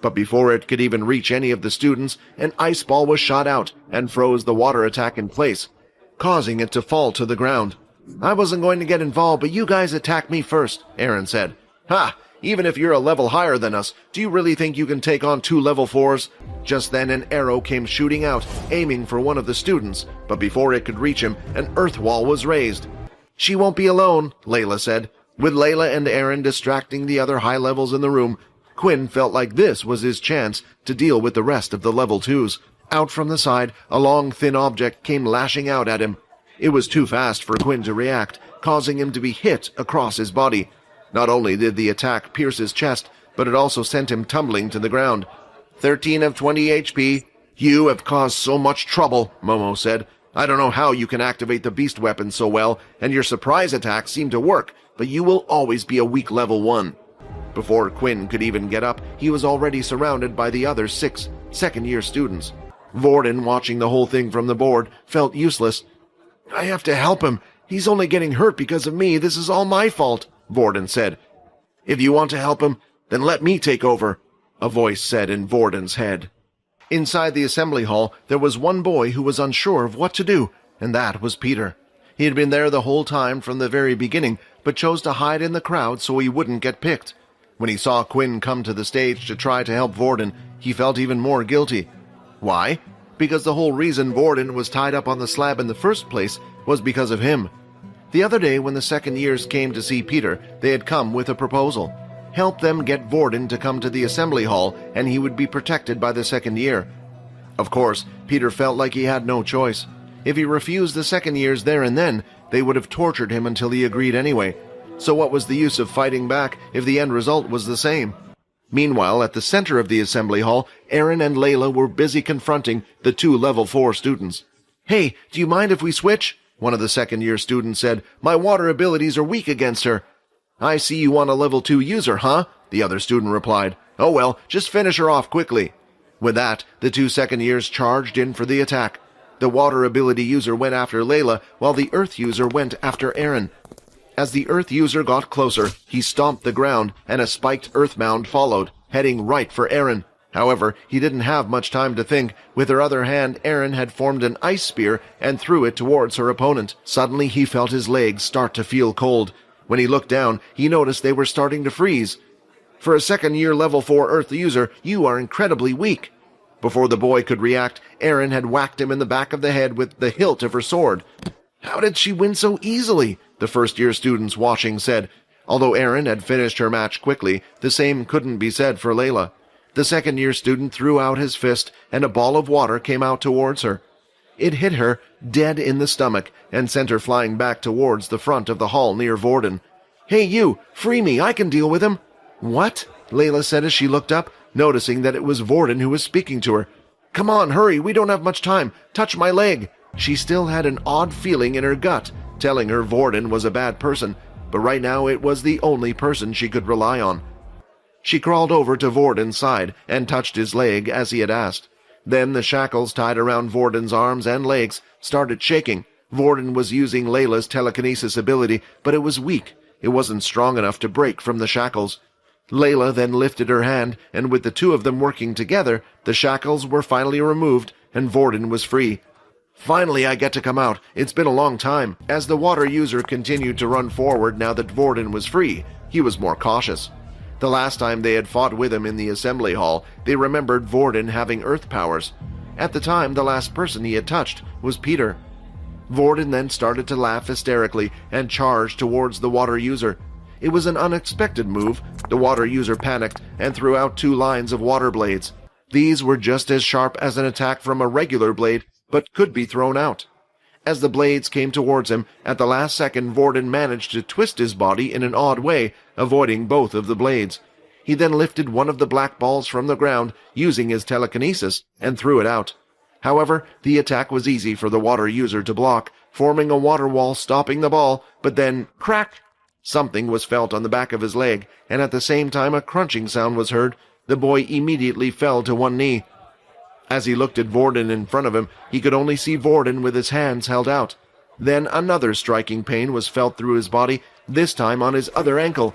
But before it could even reach any of the students, an ice ball was shot out and froze the water attack in place, causing it to fall to the ground. I wasn't going to get involved, but you guys attacked me first, Erin said. Ha! Even if you're a level higher than us, do you really think you can take on 2 level 4s? Just then an arrow came shooting out, aiming for one of the students, but before it could reach him, an earth wall was raised. She won't be alone, Layla said. With Layla and Erin distracting the other high levels in the room, Quinn felt like this was his chance to deal with the rest of the level 2s. Out from the side, a long, thin object came lashing out at him. It was too fast for Quinn to react, causing him to be hit across his body. Not only did the attack pierce his chest, but it also sent him tumbling to the ground. 13 of 20 HP. You have caused so much trouble, Momo said. I don't know how you can activate the beast weapon so well, and your surprise attacks seem to work, but you will always be a weak level 1. Before Quinn could even get up, he was already surrounded by the other 6 second-year students. Vorden, watching the whole thing from the board, felt useless. I have to help him. He's only getting hurt because of me. This is all my fault, Vorden said. If you want to help him, then let me take over, a voice said in Vorden's head. Inside the assembly hall, there was one boy who was unsure of what to do, and that was Peter. He had been there the whole time from the very beginning, but chose to hide in the crowd so he wouldn't get picked. When he saw Quinn come to the stage to try to help Vorden, he felt even more guilty. Why? Because the whole reason Vorden was tied up on the slab in the first place was because of him. The other day when the second years came to see Peter, they had come with a proposal. Help them get Vorden to come to the assembly hall, and he would be protected by the second year. Of course, Peter felt like he had no choice. If he refused the second years there and then, they would have tortured him until he agreed anyway. So what was the use of fighting back if the end result was the same? Meanwhile, at the center of the assembly hall, Erin and Layla were busy confronting the 2 level 4 students. Hey, do you mind if we switch? One of the second-year students said. My water abilities are weak against her. I see you want a level 2 user, huh? The other student replied. Oh well, just finish her off quickly. With that, the 2 second years charged in for the attack. The water ability user went after Layla, while the earth user went after Erin. As the Earth user got closer, he stomped the ground, and a spiked earth mound followed, heading right for Erin. However, he didn't have much time to think. With her other hand, Erin had formed an ice spear and threw it towards her opponent. Suddenly, he felt his legs start to feel cold. When he looked down, he noticed they were starting to freeze. For a second-year level 4 Earth user, you are incredibly weak. Before the boy could react, Erin had whacked him in the back of the head with the hilt of her sword. How did she win so easily? The first-year students watching said. Although Erin had finished her match quickly, the same couldn't be said for Layla. The second-year student threw out his fist, and a ball of water came out towards her. It hit her dead in the stomach and sent her flying back towards the front of the hall near Vorden. "Hey you, free me, I can deal with him." "What?" Layla said as she looked up, noticing that it was Vorden who was speaking to her. "Come on, hurry, we don't have much time. Touch my leg." She still had an odd feeling in her gut, telling her Vorden was a bad person, but right now it was the only person she could rely on. She crawled over to Vorden's side and touched his leg as he had asked. Then the shackles tied around Vorden's arms and legs started shaking. Vorden was using Layla's telekinesis ability, but it was weak. It wasn't strong enough to break from the shackles. Layla then lifted her hand, and with the two of them working together, the shackles were finally removed, and Vorden was free. "Finally I get to come out. It's been a long time." As the water user continued to run forward now that Vorden was free, he was more cautious. The last time they had fought with him in the assembly hall, they remembered Vorden having earth powers. At the time, the last person he had touched was Peter. Vorden then started to laugh hysterically and charged towards the water user. It was an unexpected move. The water user panicked and threw out 2 lines of water blades. These were just as sharp as an attack from a regular blade, but could be thrown out. As the blades came towards him, at the last second Vorden managed to twist his body in an odd way, avoiding both of the blades. He then lifted one of the black balls from the ground, using his telekinesis, and threw it out. However, the attack was easy for the water user to block, forming a water wall stopping the ball, but then, crack! Something was felt on the back of his leg, and at the same time a crunching sound was heard. The boy immediately fell to one knee. As he looked at Vorden in front of him, he could only see Vorden with his hands held out. Then another striking pain was felt through his body, this time on his other ankle.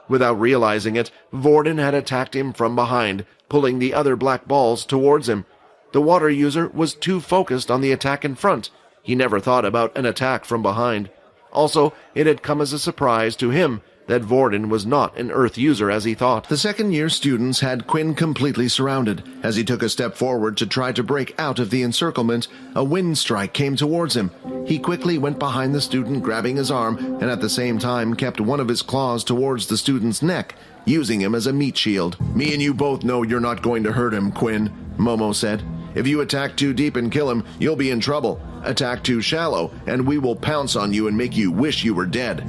Without realizing it, Vorden had attacked him from behind, pulling the other black balls towards him. The water user was too focused on the attack in front. He never thought about an attack from behind. Also, it had come as a surprise to him that Vorden was not an Earth user as he thought. The second-year students had Quinn completely surrounded. As he took a step forward to try to break out of the encirclement, a wind strike came towards him. He quickly went behind the student, grabbing his arm, and at the same time kept one of his claws towards the student's neck, using him as a meat shield. "Me and you both know you're not going to hurt him, Quinn," Momo said. "If you attack too deep and kill him, you'll be in trouble. Attack too shallow, and we will pounce on you and make you wish you were dead."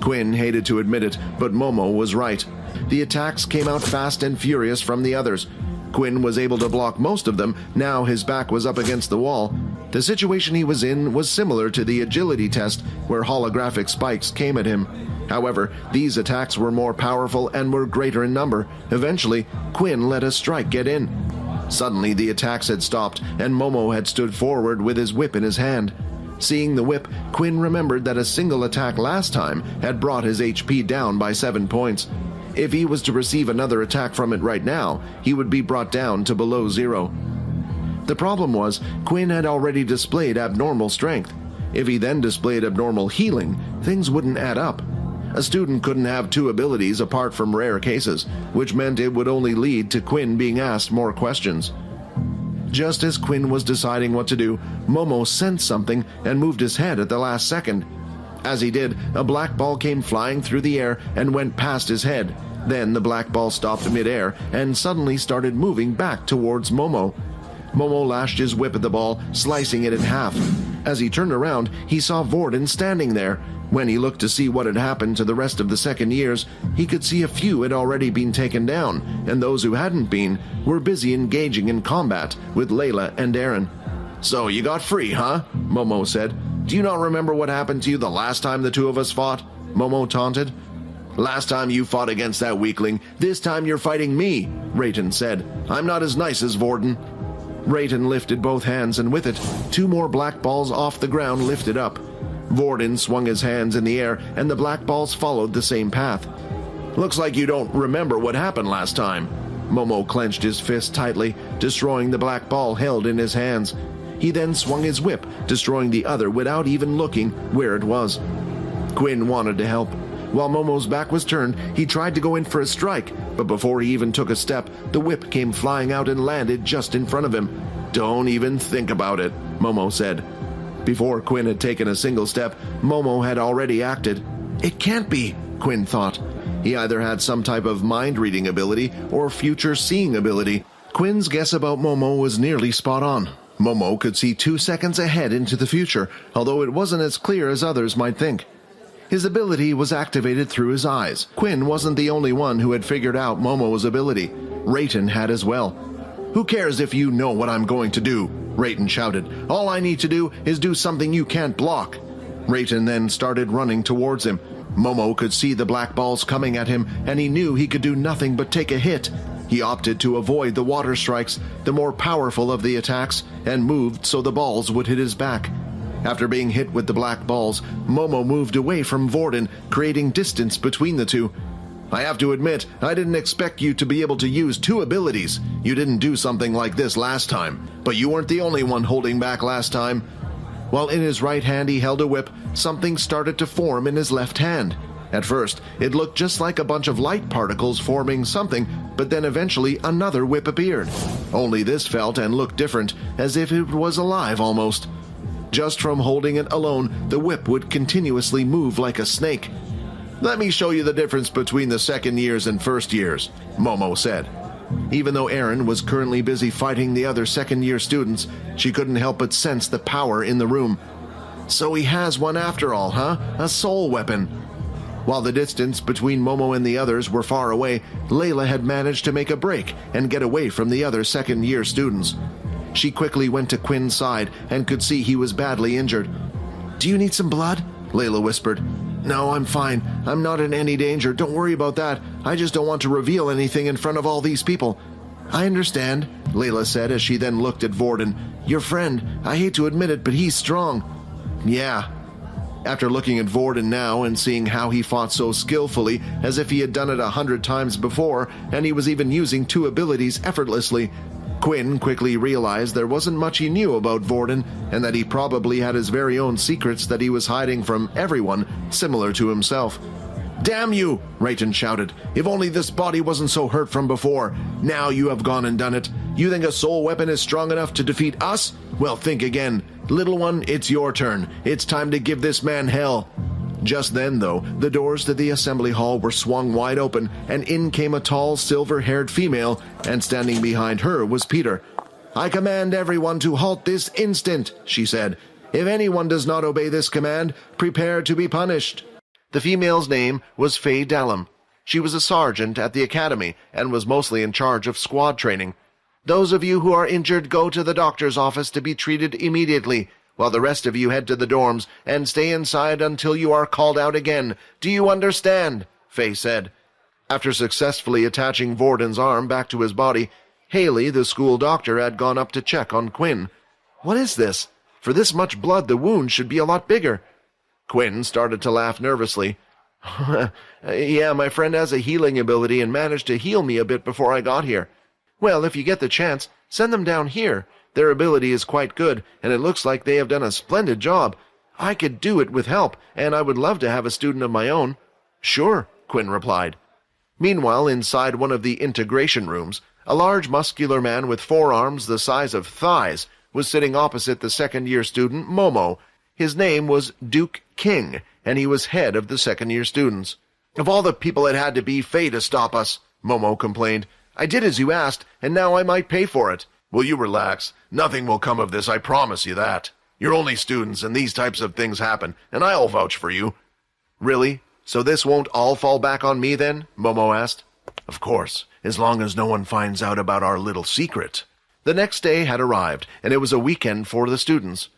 Quinn hated to admit it, but Momo was right. The attacks came out fast and furious from the others. Quinn was able to block most of them. Now his back was up against the wall. The situation he was in was similar to the agility test, where holographic spikes came at him. However, these attacks were more powerful and were greater in number. Eventually, Quinn let a strike get in. Suddenly, the attacks had stopped, and Momo had stood forward with his whip in his hand. Seeing the whip, Quinn remembered that a single attack last time had brought his HP down by 7 points. If he was to receive another attack from it right now, he would be brought down to below 0. The problem was, Quinn had already displayed abnormal strength. If he then displayed abnormal healing, things wouldn't add up. A student couldn't have 2 abilities apart from rare cases, which meant it would only lead to Quinn being asked more questions. Just as Quinn was deciding what to do, Momo sensed something and moved his head at the last second. As he did, a black ball came flying through the air and went past his head. Then the black ball stopped mid-air and suddenly started moving back towards Momo. Momo lashed his whip at the ball, slicing it in half. As he turned around, he saw Vorden standing there. When he looked to see what had happened to the rest of the second years, he could see a few had already been taken down, and those who hadn't been were busy engaging in combat with Layla and Erin. "So you got free, huh?" Momo said. "Do you not remember what happened to you the last time the two of us fought?" Momo taunted. "Last time you fought against that weakling, this time you're fighting me," Rayton said. "I'm not as nice as Vorden." Rayton lifted both hands, and with it, 2 more black balls off the ground lifted up. Vorden swung his hands in the air, and the black balls followed the same path. "Looks like you don't remember what happened last time." Momo clenched his fist tightly, destroying the black ball held in his hands. He then swung his whip, destroying the other without even looking where it was. Quinn wanted to help. While Momo's back was turned, he tried to go in for a strike, but before he even took a step, the whip came flying out and landed just in front of him. "Don't even think about it," Momo said. Before Quinn had taken a single step, Momo had already acted. It can't be, Quinn thought. He either had some type of mind-reading ability or future-seeing ability. Quinn's guess about Momo was nearly spot on. Momo could see 2 seconds ahead into the future, although it wasn't as clear as others might think. His ability was activated through his eyes. Quinn wasn't the only one who had figured out Momo's ability. Rayton had as well. "Who cares if you know what I'm going to do?" Rayton shouted. "All I need to do is do something you can't block." Rayton then started running towards him. Momo could see the black balls coming at him, and he knew he could do nothing but take a hit. He opted to avoid the water strikes, the more powerful of the attacks, and moved so the balls would hit his back. After being hit with the black balls, Momo moved away from Vorden, creating distance between the two. "I have to admit, I didn't expect you to be able to use 2 abilities. You didn't do something like this last time, but you weren't the only one holding back last time." While in his right hand he held a whip, something started to form in his left hand. At first, it looked just like a bunch of light particles forming something, but then eventually another whip appeared. Only this felt and looked different, as if it was alive almost. Just from holding it alone, the whip would continuously move like a snake. "Let me show you the difference between the second years and first years," Momo said. Even though Erin was currently busy fighting the other second-year students, she couldn't help but sense the power in the room. "So he has one after all, huh? A soul weapon." While the distance between Momo and the others were far away, Layla had managed to make a break and get away from the other second-year students. She quickly went to Quinn's side and could see he was badly injured. "Do you need some blood?" Layla whispered. "No, I'm fine. I'm not in any danger. Don't worry about that. I just don't want to reveal anything in front of all these people." "I understand," Layla said as she then looked at Vorden. "Your friend. I hate to admit it, but he's strong." "Yeah." After looking at Vorden now and seeing how he fought so skillfully, as if he had done it 100 times before, and he was even using 2 abilities effortlessly, Quinn quickly realized there wasn't much he knew about Vorden, and that he probably had his very own secrets that he was hiding from everyone, similar to himself. "Damn you!" Rayton shouted. "If only this body wasn't so hurt from before. Now you have gone and done it. You think a soul weapon is strong enough to defeat us? Well, think again. Little one, it's your turn. It's time to give this man hell." Just then, though, the doors to the assembly hall were swung wide open, and in came a tall, silver-haired female, and standing behind her was Peter. "I command everyone to halt this instant," she said. "If anyone does not obey this command, prepare to be punished." The female's name was Faye Dallum. She was a sergeant at the academy and was mostly in charge of squad training. "Those of you who are injured go to the doctor's office to be treated immediately, while the rest of you head to the dorms and stay inside until you are called out again. Do you understand?" Faye said. After successfully attaching Vorden's arm back to his body, Haley, the school doctor, had gone up to check on Quinn. "What is this? For this much blood, the wound should be a lot bigger." Quinn started to laugh nervously. "Yeah, my friend has a healing ability and managed to heal me a bit before I got here. Well, if you get the chance, send them down here. Their ability is quite good, and it looks like they have done a splendid job. I could do it with help, and I would love to have a student of my own." "Sure," Quinn replied. Meanwhile, inside one of the integration rooms, a large muscular man with forearms the size of thighs was sitting opposite the second-year student, Momo. His name was Duke King, and he was head of the second-year students. "Of all the people it had to be Faye to stop us," Momo complained. "I did as you asked, and now I might pay for it." "Will you relax? Nothing will come of this, I promise you that. You're only students, and these types of things happen, and I'll vouch for you." "Really? So this won't all fall back on me, then?" Momo asked. "Of course, as long as no one finds out about our little secret." The next day had arrived, and it was a weekend for the students.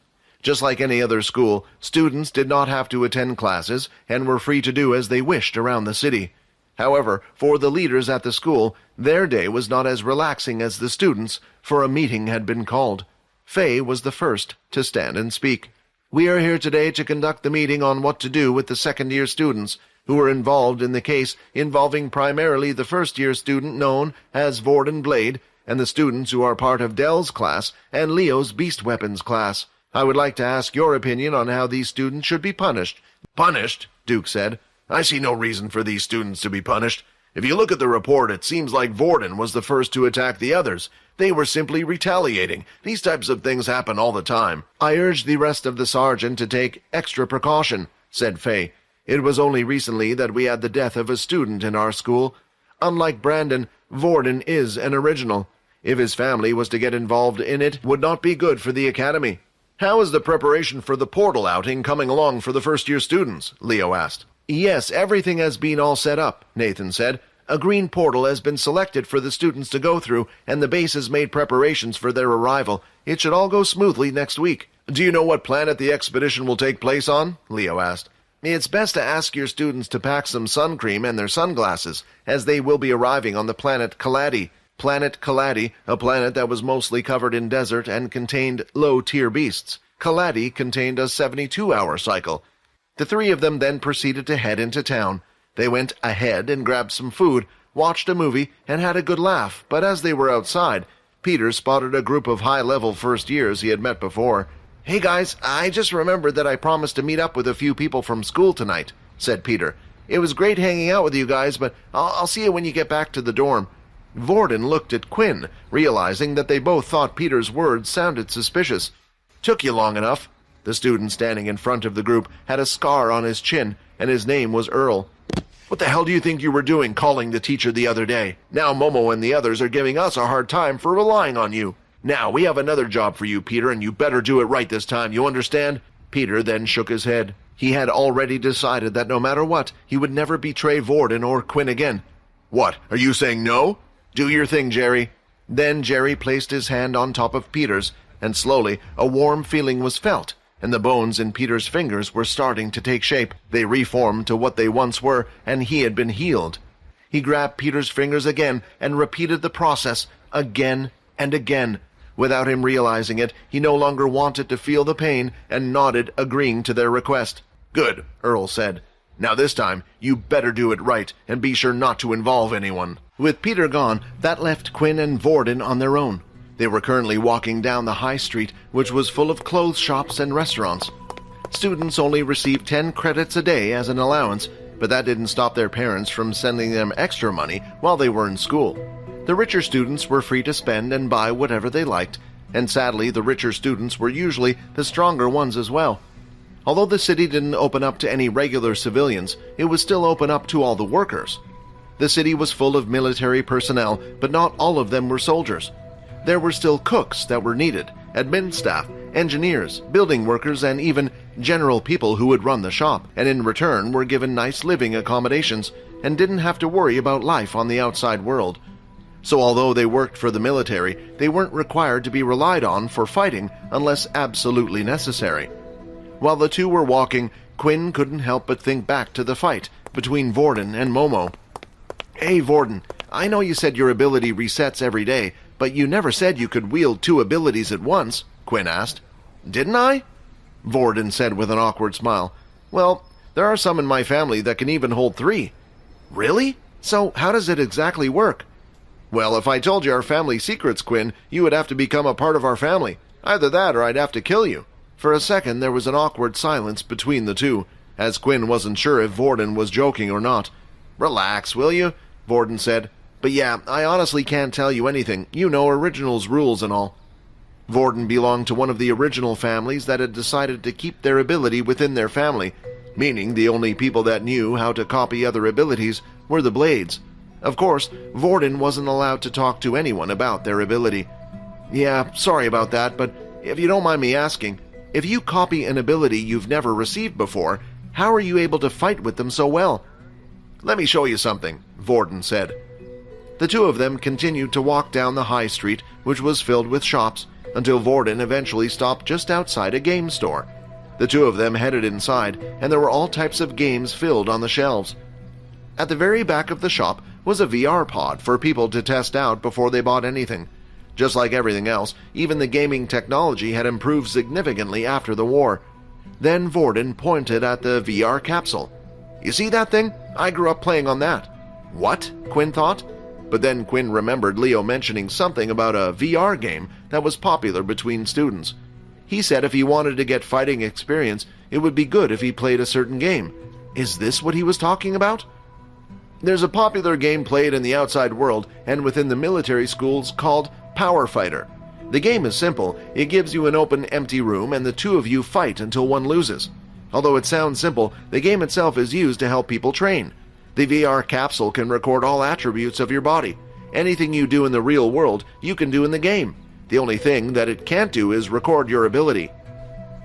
Just like any other school, students did not have to attend classes and were free to do as they wished around the city. However, for the leaders at the school, their day was not as relaxing as the students', for a meeting had been called. Faye was the first to stand and speak. We are here today to conduct the meeting on what to do with the second-year students who were involved in the case involving primarily the first-year student known as Vorden Blade and the students who are part of Dell's class and Leo's Beast Weapons class. I would like to ask your opinion on how these students should be punished. Punished? Duke said. I see no reason for these students to be punished. If you look at the report, it seems like Vorden was the first to attack the others. They were simply retaliating. These types of things happen all the time. I urge the rest of the sergeant to take extra precaution, said Faye. It was only recently that we had the death of a student in our school. Unlike Brandon, Vorden is an original. If his family was to get involved in it, would not be good for the academy. How is the preparation for the portal outing coming along for the first-year students? Leo asked. Yes, everything has been all set up, Nathan said. A green portal has been selected for the students to go through, and the base has made preparations for their arrival. It should all go smoothly next week. Do you know what planet the expedition will take place on? Leo asked. It's best to ask your students to pack some sun cream and their sunglasses, as they will be arriving on the planet Kaladi. Planet Kaladi, a planet that was mostly covered in desert and contained low-tier beasts. Kaladi contained a 72-hour cycle. The three of them then proceeded to head into town. They went ahead and grabbed some food, watched a movie, and had a good laugh, but as they were outside, Peter spotted a group of high-level first-years he had met before. Hey guys, I just remembered that I promised to meet up with a few people from school tonight, said Peter. It was great hanging out with you guys, but I'll see you when you get back to the dorm. Vorden looked at Quinn, realizing that they both thought Peter's words sounded suspicious. Took you long enough. The student standing in front of the group had a scar on his chin, and his name was Earl. What the hell do you think you were doing calling the teacher the other day? Now Momo and the others are giving us a hard time for relying on you. Now, we have another job for you, Peter, and you better do it right this time, you understand? Peter then shook his head. He had already decided that no matter what, he would never betray Vorden or Quinn again. What, are you saying no? Do your thing, Jerry. Then Jerry placed his hand on top of Peter's, and slowly a warm feeling was felt, and the bones in Peter's fingers were starting to take shape. They reformed to what they once were, and he had been healed. He grabbed Peter's fingers again and repeated the process again and again. Without him realizing it, he no longer wanted to feel the pain and nodded, agreeing to their request. Good, Earl said. Now this time, you better do it right, and be sure not to involve anyone. With Peter gone, that left Quinn and Vorden on their own. They were currently walking down the high street, which was full of clothes shops and restaurants. Students only received 10 credits a day as an allowance, but that didn't stop their parents from sending them extra money while they were in school. The richer students were free to spend and buy whatever they liked, and sadly the richer students were usually the stronger ones as well. Although the city didn't open up to any regular civilians, it was still open up to all the workers. The city was full of military personnel, but not all of them were soldiers. There were still cooks that were needed, admin staff, engineers, building workers, and even general people who would run the shop, and in return were given nice living accommodations and didn't have to worry about life on the outside world. So although they worked for the military, they weren't required to be relied on for fighting unless absolutely necessary. While the two were walking, Quinn couldn't help but think back to the fight between Vorden and Momo. Hey Vorden, I know you said your ability resets every day, but you never said you could wield 2 abilities at once, Quinn asked. Didn't I? Vorden said with an awkward smile. Well, there are some in my family that can even hold 3. Really? So how does it exactly work? Well, if I told you our family secrets, Quinn, you would have to become a part of our family. Either that or I'd have to kill you. For a second there was an awkward silence between the two, as Quinn wasn't sure if Vorden was joking or not. Relax, will you? Vorden said. But yeah, I honestly can't tell you anything. You know, Originals rules and all. Vorden belonged to one of the original families that had decided to keep their ability within their family, meaning the only people that knew how to copy other abilities were the Blades. Of course, Vorden wasn't allowed to talk to anyone about their ability. Yeah, sorry about that, but if you don't mind me asking, if you copy an ability you've never received before, how are you able to fight with them so well? Let me show you something, Vorden said. The two of them continued to walk down the high street, which was filled with shops, until Vorden eventually stopped just outside a game store. The two of them headed inside, and there were all types of games filled on the shelves. At the very back of the shop was a VR pod for people to test out before they bought anything. Just like everything else, even the gaming technology had improved significantly after the war. Then Vorden pointed at the VR capsule. "You see that thing? I grew up playing on that." "What?" Quinn thought. But then Quinn remembered Leo mentioning something about a VR game that was popular between students. He said if he wanted to get fighting experience, it would be good if he played a certain game. Is this what he was talking about? There's a popular game played in the outside world and within the military schools called Power Fighter. The game is simple. It gives you an open, empty room and the two of you fight until one loses. Although it sounds simple, the game itself is used to help people train. The VR capsule can record all attributes of your body. Anything you do in the real world, you can do in the game. The only thing that it can't do is record your ability.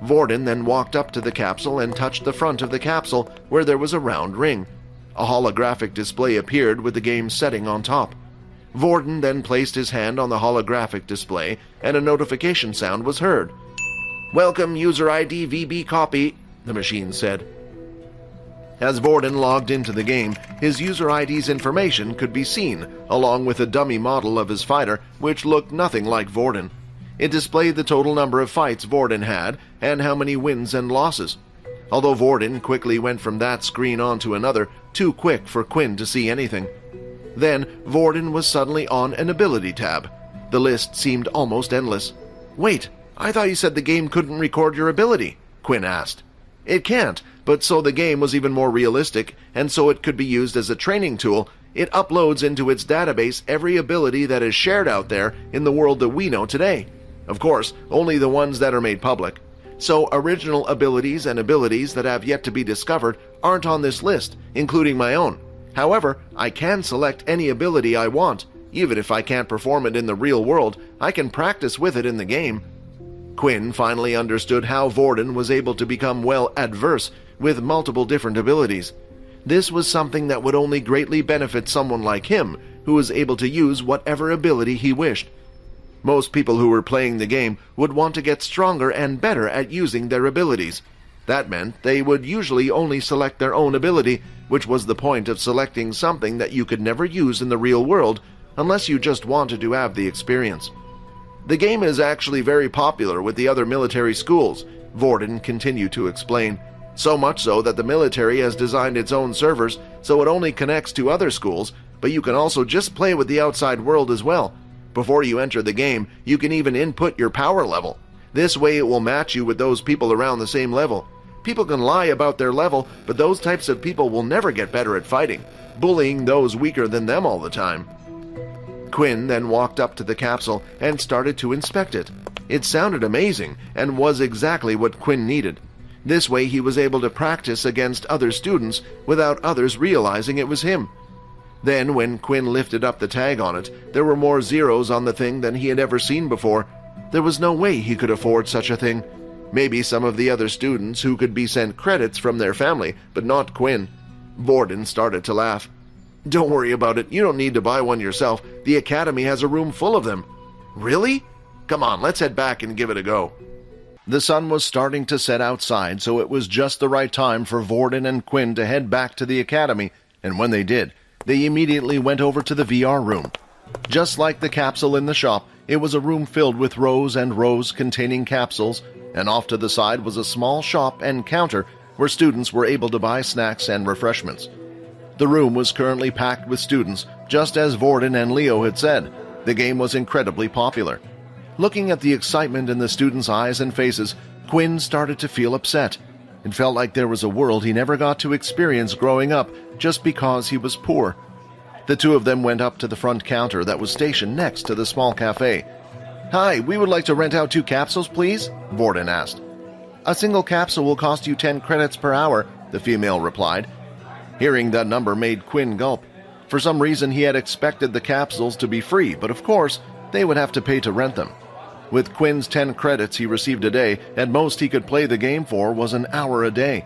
Vorden then walked up to the capsule and touched the front of the capsule where there was a round ring. A holographic display appeared with the game's setting on top. Vorden then placed his hand on the holographic display and a notification sound was heard. "Welcome, user ID VB copy," the machine said. As Vorden logged into the game, his user ID's information could be seen, along with a dummy model of his fighter, which looked nothing like Vorden. It displayed the total number of fights Vorden had and how many wins and losses. Although Vorden quickly went from that screen on to another, too quick for Quinn to see anything. Then Vorden was suddenly on an ability tab. The list seemed almost endless. "Wait, I thought you said the game couldn't record your ability," Quinn asked. "It can't, but so the game was even more realistic, and so it could be used as a training tool, it uploads into its database every ability that is shared out there in the world that we know today. Of course, only the ones that are made public. So original abilities and abilities that have yet to be discovered aren't on this list, including my own. However, I can select any ability I want. Even if I can't perform it in the real world, I can practice with it in the game." Quinn finally understood how Vorden was able to become well adverse with multiple different abilities. This was something that would only greatly benefit someone like him, who was able to use whatever ability he wished. Most people who were playing the game would want to get stronger and better at using their abilities. That meant they would usually only select their own ability, which was the point of selecting something that you could never use in the real world unless you just wanted to have the experience. "The game is actually very popular with the other military schools," Vorden continued to explain. "So much so that the military has designed its own servers so it only connects to other schools, but you can also just play with the outside world as well. Before you enter the game, you can even input your power level. This way it will match you with those people around the same level. People can lie about their level, but those types of people will never get better at fighting, bullying those weaker than them all the time." Quinn then walked up to the capsule and started to inspect it. It sounded amazing and was exactly what Quinn needed. This way he was able to practice against other students without others realizing it was him. Then when Quinn lifted up the tag on it, there were more zeros on the thing than he had ever seen before. There was no way he could afford such a thing. Maybe some of the other students who could be sent credits from their family, but not Quinn. Vorden started to laugh. "Don't worry about it. You don't need to buy one yourself. The academy has a room full of them." "Really? Come on, let's head back and give it a go." The sun was starting to set outside, so it was just the right time for Vorden and Quinn to head back to the academy, and when they did, they immediately went over to the VR room. Just like the capsule in the shop, it was a room filled with rows and rows containing capsules, and off to the side was a small shop and counter where students were able to buy snacks and refreshments. The room was currently packed with students, just as Vorden and Leo had said. The game was incredibly popular. Looking at the excitement in the students' eyes and faces, Quinn started to feel upset. It felt like there was a world he never got to experience growing up just because he was poor. The two of them went up to the front counter that was stationed next to the small cafe. "Hi, we would like to rent out 2 capsules, please?" Vorden asked. "A single capsule will cost you 10 credits per hour," the female replied. Hearing that number made Quinn gulp. For some reason he had expected the capsules to be free, but of course they would have to pay to rent them. With Quinn's 10 credits he received a day, at most he could play the game for was an hour a day.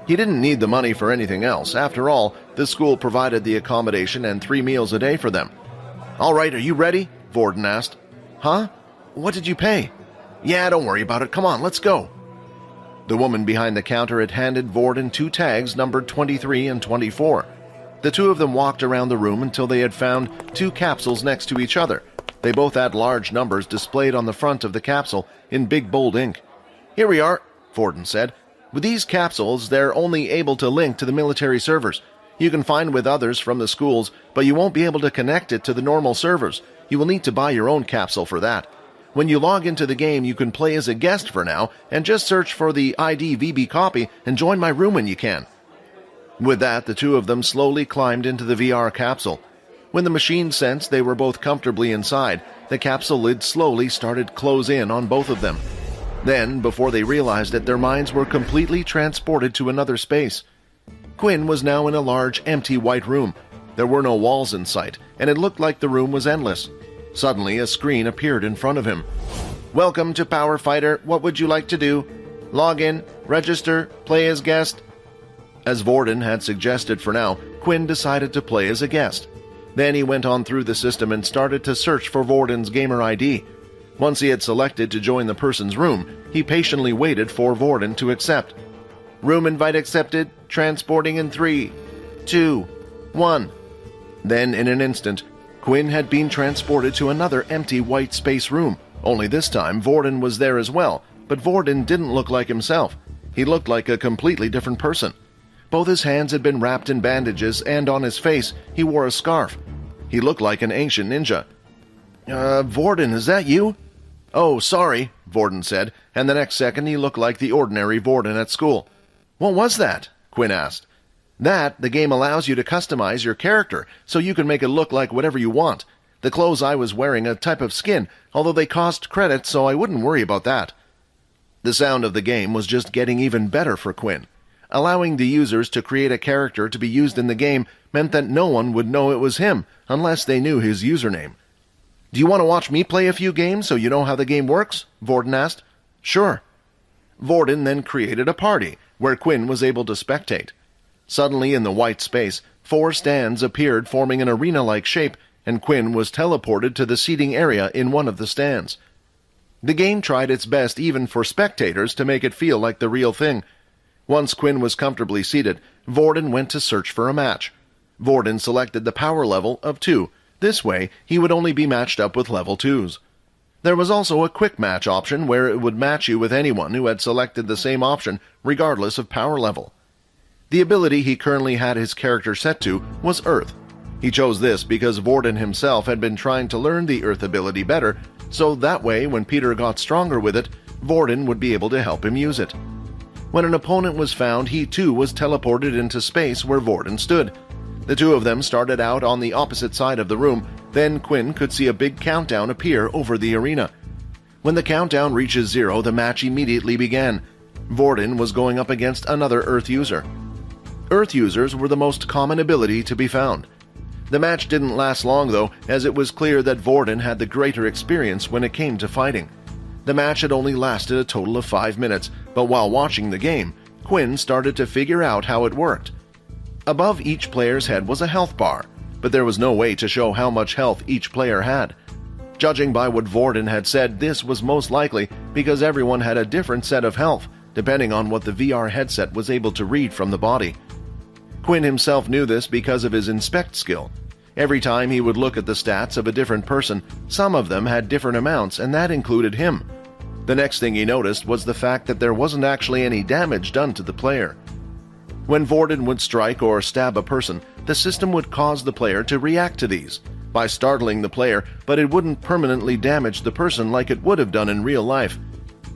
He didn't need the money for anything else. After all, the school provided the accommodation and 3 meals a day for them. "All right, are you ready?" Vorden asked. "Huh? What did you pay?" "Yeah, don't worry about it. Come on, let's go." The woman behind the counter had handed Vorden 2 tags numbered 23 and 24. The two of them walked around the room until they had found 2 capsules next to each other. They both had large numbers displayed on the front of the capsule in big bold ink. "Here we are," Vorden said. With these capsules, they're only able to link to the military servers. You can find with others from the schools, but you won't be able to connect it to the normal servers. You will need to buy your own capsule for that. When you log into the game, you can play as a guest for now, and just search for the ID VB copy and join my room when you can. With that, the two of them slowly climbed into the VR capsule. When the machine sensed they were both comfortably inside, the capsule lid slowly started to close in on both of them. Then, before they realized it, their minds were completely transported to another space. Quinn was now in a large, empty white room. There were no walls in sight, and it looked like the room was endless. Suddenly, a screen appeared in front of him. "Welcome to Power Fighter. What would you like to do? Log in, register, play as guest." As Vorden had suggested for now, Quinn decided to play as a guest. Then he went on through the system and started to search for Vorden's gamer ID. Once he had selected to join the person's room, he patiently waited for Vorden to accept. "Room invite accepted. Transporting in 3, 2, 1. Then, in an instant, Quinn had been transported to another empty white space room. Only this time, Vorden was there as well, but Vorden didn't look like himself. He looked like a completely different person. Both his hands had been wrapped in bandages, and on his face, he wore a scarf. He looked like an ancient ninja. Vorden, is that you?" "Oh, sorry," Vorden said, and the next second he looked like the ordinary Vorden at school. "What was that?" Quinn asked. "That, the game allows you to customize your character, so you can make it look like whatever you want. The clothes I was wearing a type of skin, although they cost credits, so I wouldn't worry about that." The sound of the game was just getting even better for Quinn. Allowing the users to create a character to be used in the game meant that no one would know it was him, unless they knew his username. "Do you want to watch me play a few games so you know how the game works?" Vorden asked. "Sure." Vorden then created a party, where Quinn was able to spectate. Suddenly, in the white space, 4 stands appeared forming an arena-like shape, and Quinn was teleported to the seating area in one of the stands. The game tried its best even for spectators to make it feel like the real thing. Once Quinn was comfortably seated, Vorden went to search for a match. Vorden selected the power level of 2. This way, he would only be matched up with level 2s. There was also a quick match option where it would match you with anyone who had selected the same option, regardless of power level. The ability he currently had his character set to was Earth. He chose this because Vorden himself had been trying to learn the Earth ability better, so that way, when Peter got stronger with it, Vorden would be able to help him use it. When an opponent was found, he too was teleported into space where Vorden stood. The two of them started out on the opposite side of the room, then Quinn could see a big countdown appear over the arena. When the countdown reaches 0, the match immediately began. Vorden was going up against another Earth user. Earth users were the most common ability to be found. The match didn't last long though, as it was clear that Vorden had the greater experience when it came to fighting. The match had only lasted a total of 5 minutes, but while watching the game, Quinn started to figure out how it worked. Above each player's head was a health bar, but there was no way to show how much health each player had. Judging by what Vorden had said, this was most likely because everyone had a different set of health, depending on what the VR headset was able to read from the body. Quinn himself knew this because of his inspect skill. Every time he would look at the stats of a different person, some of them had different amounts, and that included him. The next thing he noticed was the fact that there wasn't actually any damage done to the player. When Vorden would strike or stab a person, the system would cause the player to react to these, by startling the player, but it wouldn't permanently damage the person like it would have done in real life.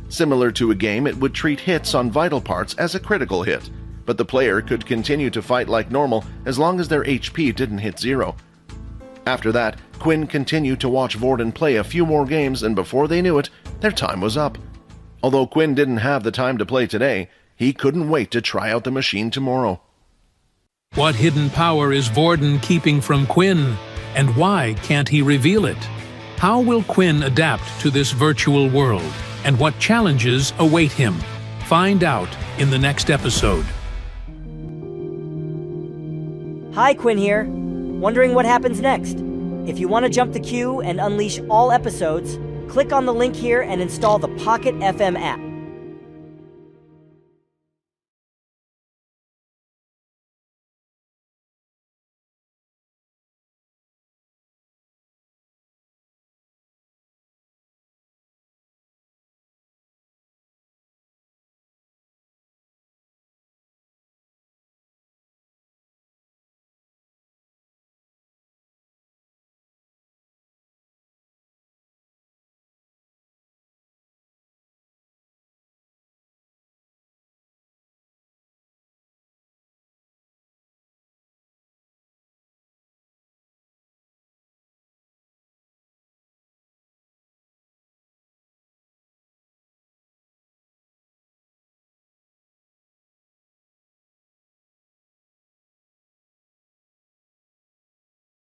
Similar to a game, it would treat hits on vital parts as a critical hit, but the player could continue to fight like normal as long as their HP didn't hit 0. After that, Quinn continued to watch Vorden play a few more games, and before they knew it, their time was up. Although Quinn didn't have the time to play today, he couldn't wait to try out the machine tomorrow. What hidden power is Vorden keeping from Quinn? And why can't he reveal it? How will Quinn adapt to this virtual world? And what challenges await him? Find out in the next episode. Hi, Quinn here. Wondering what happens next? If you want to jump the queue and unleash all episodes, click on the link here and install the Pocket FM app.